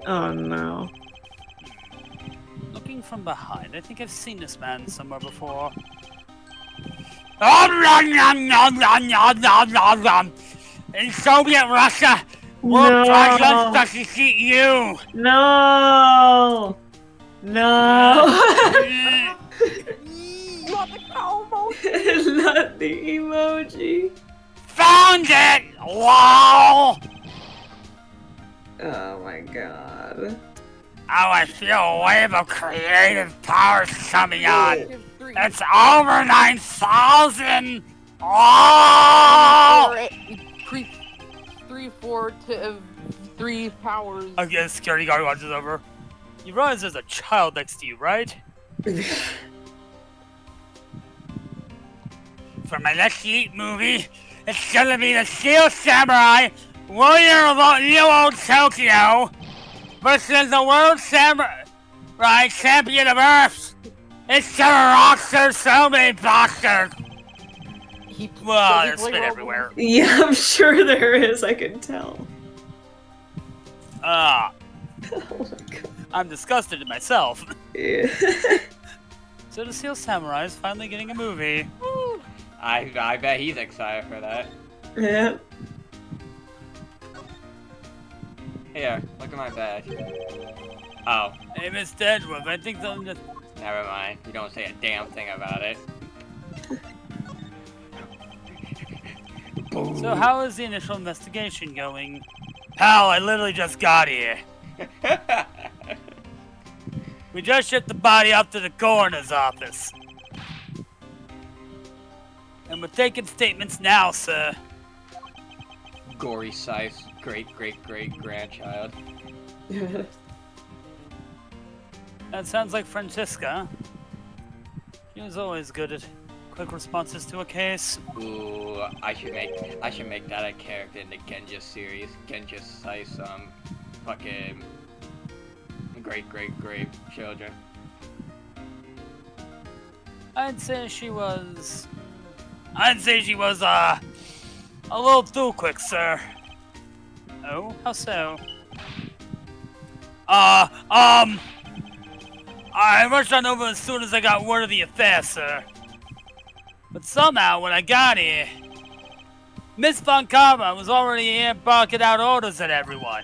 Oh no. Looking from behind, I think I've seen this man somewhere before. In Soviet Russia, world presidents does he see you? No! No! Not the emoji. Found it! Wow! Oh my god. Oh, I feel a wave of creative power coming on. It's over 9,000! Oh! 3 powers. Okay, security guard watches over. You realize there's a child next to you, right? For my next Eat movie, it's gonna be the Steel Samurai, Warrior of New Old Tokyo, versus the World Samurai Champion of Earth. It's gonna rock so many bastards. Well, there's spit everywhere. Yeah, I'm sure there is, I can tell. Ah, Oh my god. I'm disgusted in myself. Yeah. So the Steel Samurai is finally getting a movie. I bet he's excited for that. Yeah. Here, look at my badge. Oh, Hey, Miss Edgeworth, I think I'm just... never mind. You don't say a damn thing about it. So how is the initial investigation going? Pal, I literally just got here. We just shipped the body up to the coroner's office. And we're taking statements now, sir. Gory size great-great-great-grandchild. That sounds like Francisca. She was always good at quick responses to a case. Ooh, I should make that a character in the Genja series. Genja size fucking great children. I'd say she was a little too quick, sir. Oh, how so? I rushed on over as soon as I got word of the affair, sir. But somehow, when I got here, Miss Von Karma was already here barking out orders at everyone.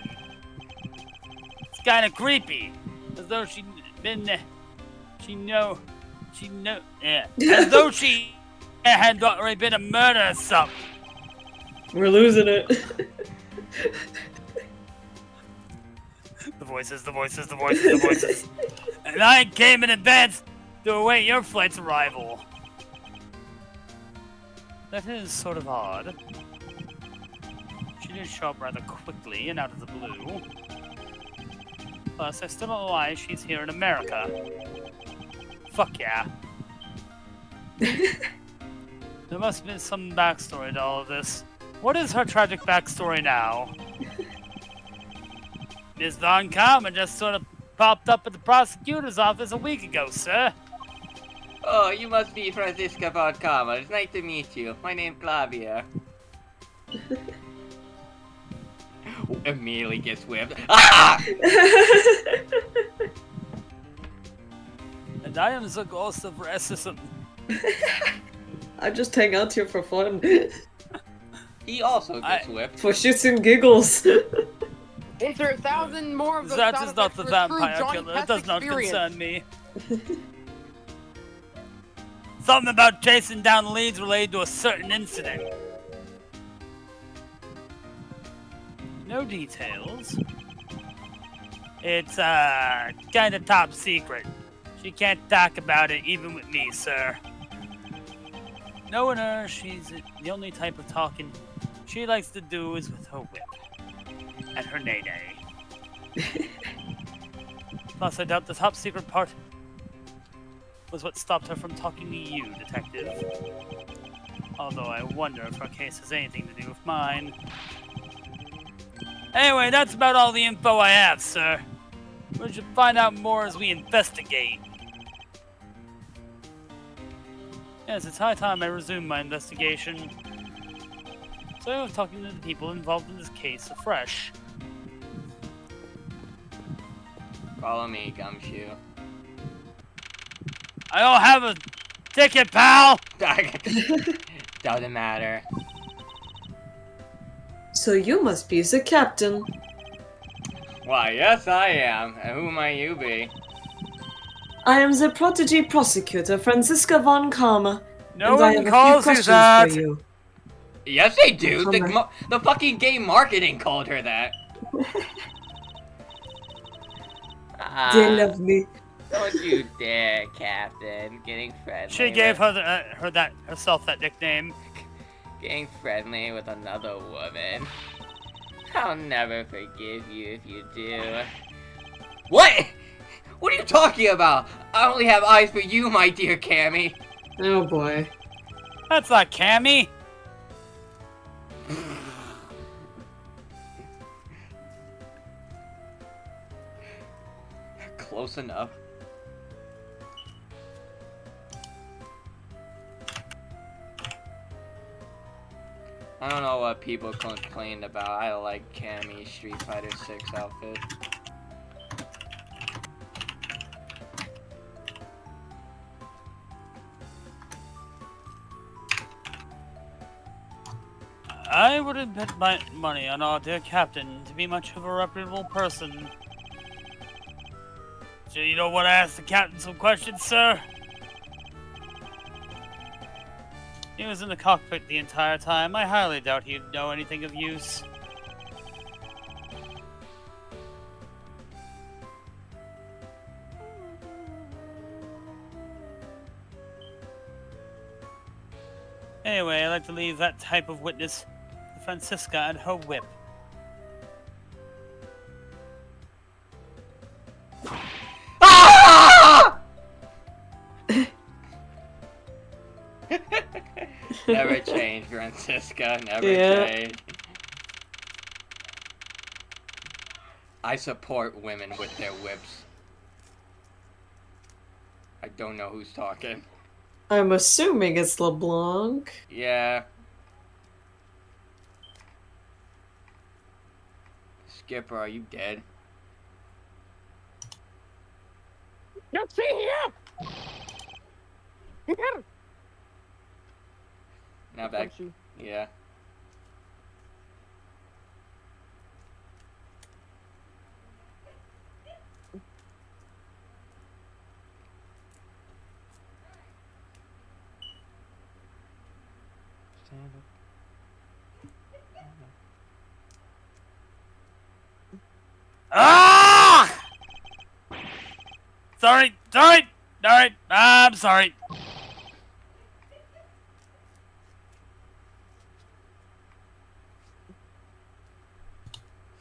It's kind of creepy, as though as though she had already been a murder or something. We're losing it. The voices. And I came in advance to await your flight's arrival. That is sort of odd. She did show up rather quickly and out of the blue. Plus, I still don't know why she's here in America. Fuck yeah. There must have been some backstory to all of this. What is her tragic backstory now? Ms. Von Karma just sort of popped up at the prosecutor's office a week ago, sir. Oh, you must be Francisca Von Karma. It's nice to meet you. My name's Flavia. Immediately gets whipped. Ah! And I am the ghost of racism. I just hang out here for fun. He also gets whipped. For shits and giggles. Enter 1,000 more of those That sound is not effects the for a true vampire Johnny killer. It Test does not experience. concern me. Something about chasing down leads related to a certain incident. No details. It's, kinda top secret. She can't talk about it even with me, sir. Knowing her, she's the only type of talking she likes to do is with her whip. And her nay-nay. Plus, I doubt the top secret part was what stopped her from talking to you, Detective. Although I wonder if her case has anything to do with mine. Anyway, that's about all the info I have, sir. We should find out more as we investigate. Yes, it's high time I resume my investigation. So I was talking to the people involved in this case afresh. Follow me, Gumshoe. I don't have a ticket, pal! Doesn't matter. So you must be the captain. Why, yes, I am. And who might you be? I am the protege prosecutor, Franziska von Karma. No and I one have a few calls you questions that! for you. Yes, they do. Come The fucking game marketing called her that. They love me. Don't you dare, Captain. Getting friendly. She gave herself that nickname. Getting friendly with another woman. I'll never forgive you if you do. What? What are you talking about? I only have eyes for you, my dear Cammy. Oh boy. That's not Cammy. Close enough. I don't know what people complained about. I like Cammy's Street Fighter 6 outfit. I wouldn't bet my money on our dear captain to be much of a reputable person. So you don't want to ask the captain some questions, sir? He was in the cockpit the entire time. I highly doubt he'd know anything of use. Anyway, I'd like to leave that type of witness to Franziska and her whip. Ah! Never change, Franziska. Never change. I support women with their whips. I don't know who's talking. I'm assuming it's Lablanc. Yeah. Skipper, are you dead? Now see here! Here! Now back. Yeah. Stand up. Ah! Sorry. I'm sorry.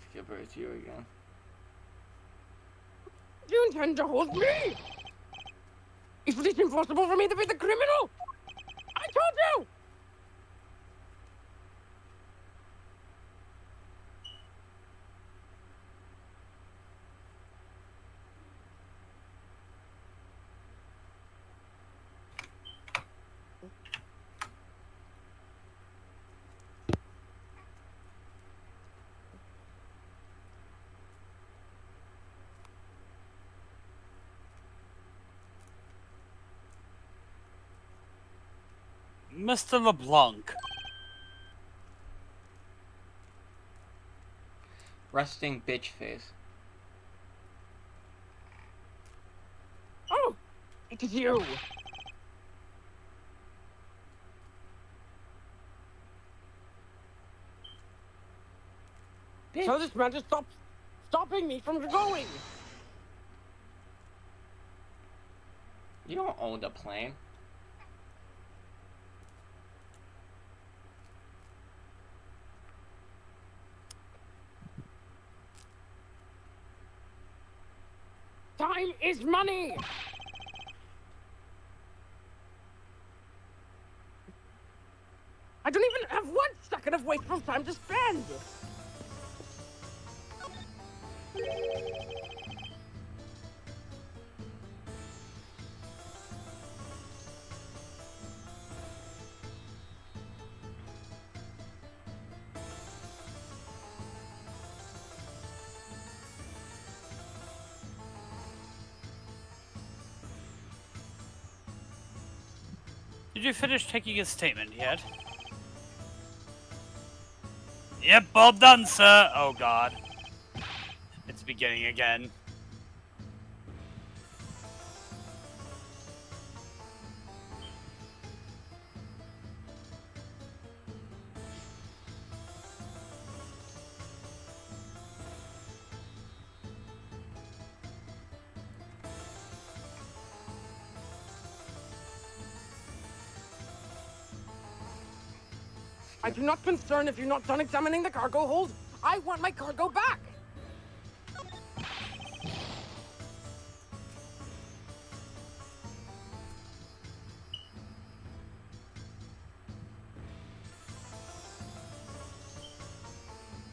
Skipper, it's you again. Do you intend to hold me? Is it impossible for me to be the criminal? I told you! Mr. LeBlanc. Resting bitch face. Oh, it is you. Bitch. So this man just stopping me from going. You don't own the plane. Time is money. I don't even have 1 second of wasteful time to spend. Did you finish taking his statement yet? Yep, all done, sir. Oh, God. It's beginning again. I do not concern if you're not done examining the cargo hold. I want my cargo back.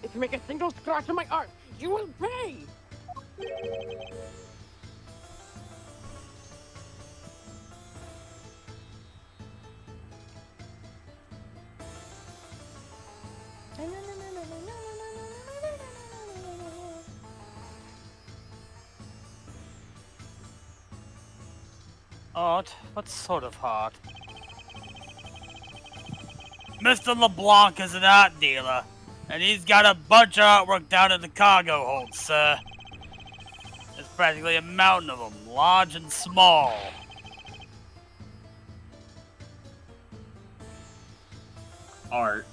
If you make a single scratch on my arm, you will pay. Art? What sort of art? Mr. LeBlanc is an art dealer, and he's got a bunch of artwork down in the cargo hold, sir. There's practically a mountain of them, large and small. Art.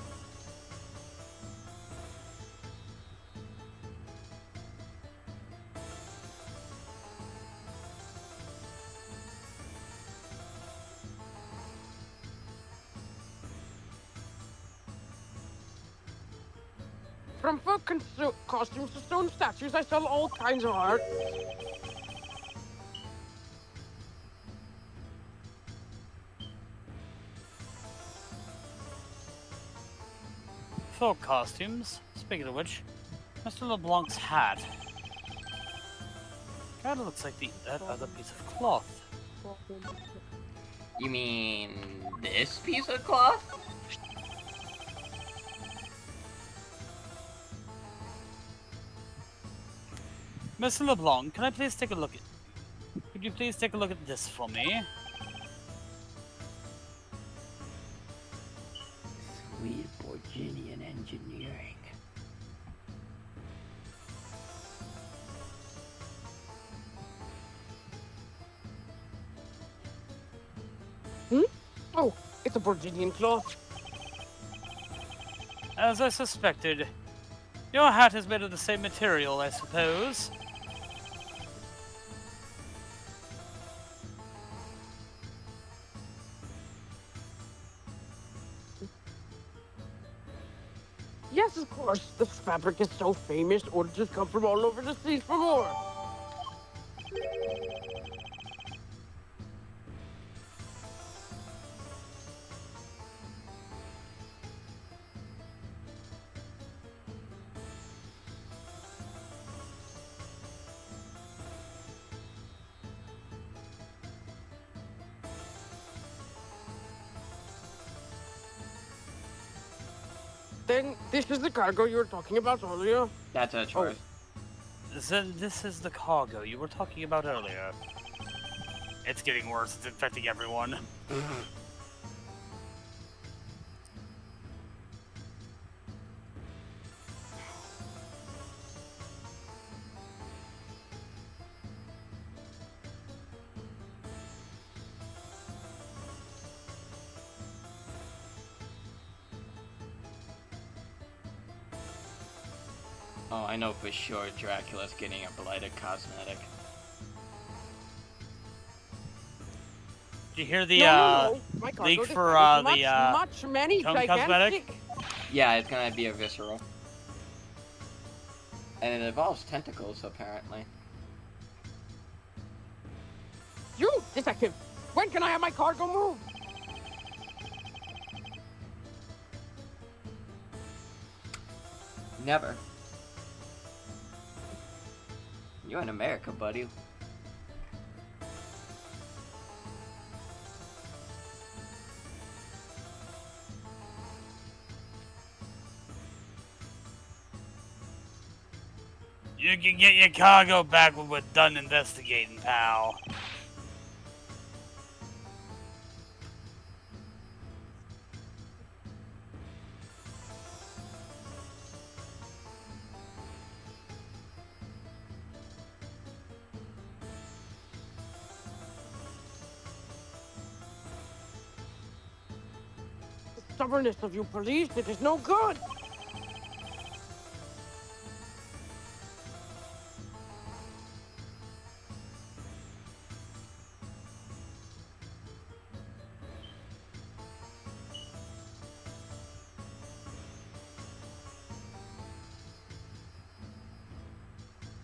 From folk costumes to stone statues, I sell all kinds of art. Folk costumes. Speaking of which, Mr. LeBlanc's hat. Kinda looks like that other piece of cloth. You mean this piece of cloth? Mr. LeBlanc, can I please take a look at... Could you please take a look at this for me? Sweet Virginian engineering. Oh, it's a Virginian cloth. As I suspected, your hat is made of the same material, I suppose. Yes, of course. The fabric is so famous, orders come from all over the seas for more. Then this is the cargo you were talking about earlier. That's a choice. Then this is the cargo you were talking about earlier. It's getting worse. It's infecting everyone. Oh, I know for sure Dracula's getting a blighted cosmetic. Did you hear the No. My cargo leak just for had the many tongue gigantic. cosmetic? Yeah, it's gonna be a visceral. And it involves tentacles, apparently. You, detective. When can I have my cargo moved? Never. You're in America, buddy. You can get your cargo back when we're done investigating, pal. The stubbornness of you police, it is no good.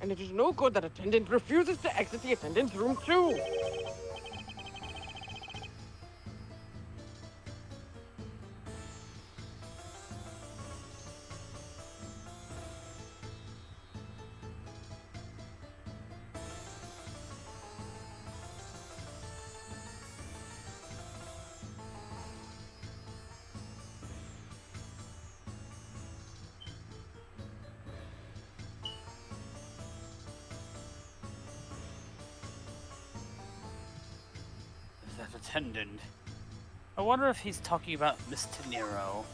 And it is no good that attendant refuses to exit the attendant's room too. That attendant. I wonder if he's talking about Miss Tenero.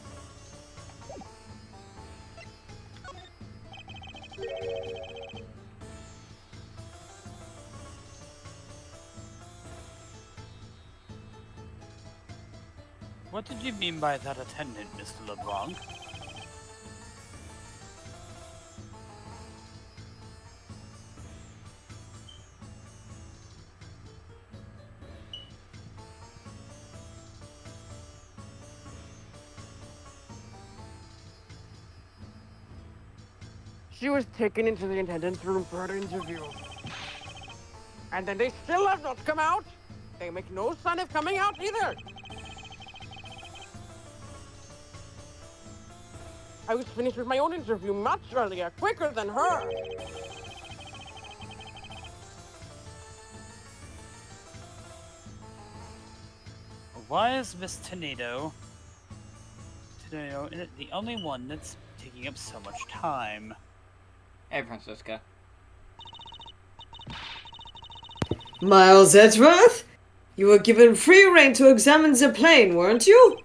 What did you mean by that attendant, Mr. LeBlanc? She was taken into the attendant's room for her interview. And then they still have not come out. They make no sign of coming out either. I was finished with my own interview much earlier, quicker than her. Why is Miss Tenero the only one that's taking up so much time? Hey, Francisca. Miles Edgeworth? You were given free rein to examine the plane, weren't you?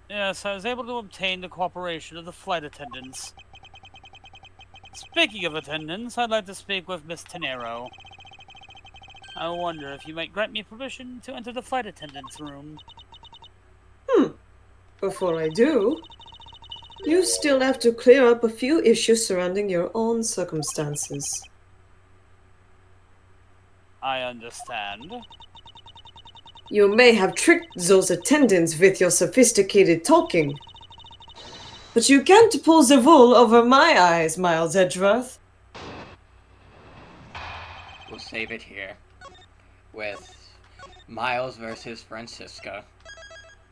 Yes, I was able to obtain the cooperation of the flight attendants. Speaking of attendants, I'd like to speak with Miss Tenero. I wonder if you might grant me permission to enter the flight attendant's room. Before I do, you still have to clear up a few issues surrounding your own circumstances. I understand. You may have tricked those attendants with your sophisticated talking. But you can't pull the wool over my eyes, Miles Edgeworth. We'll save it here. With Miles versus Francisca.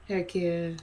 Heck yeah.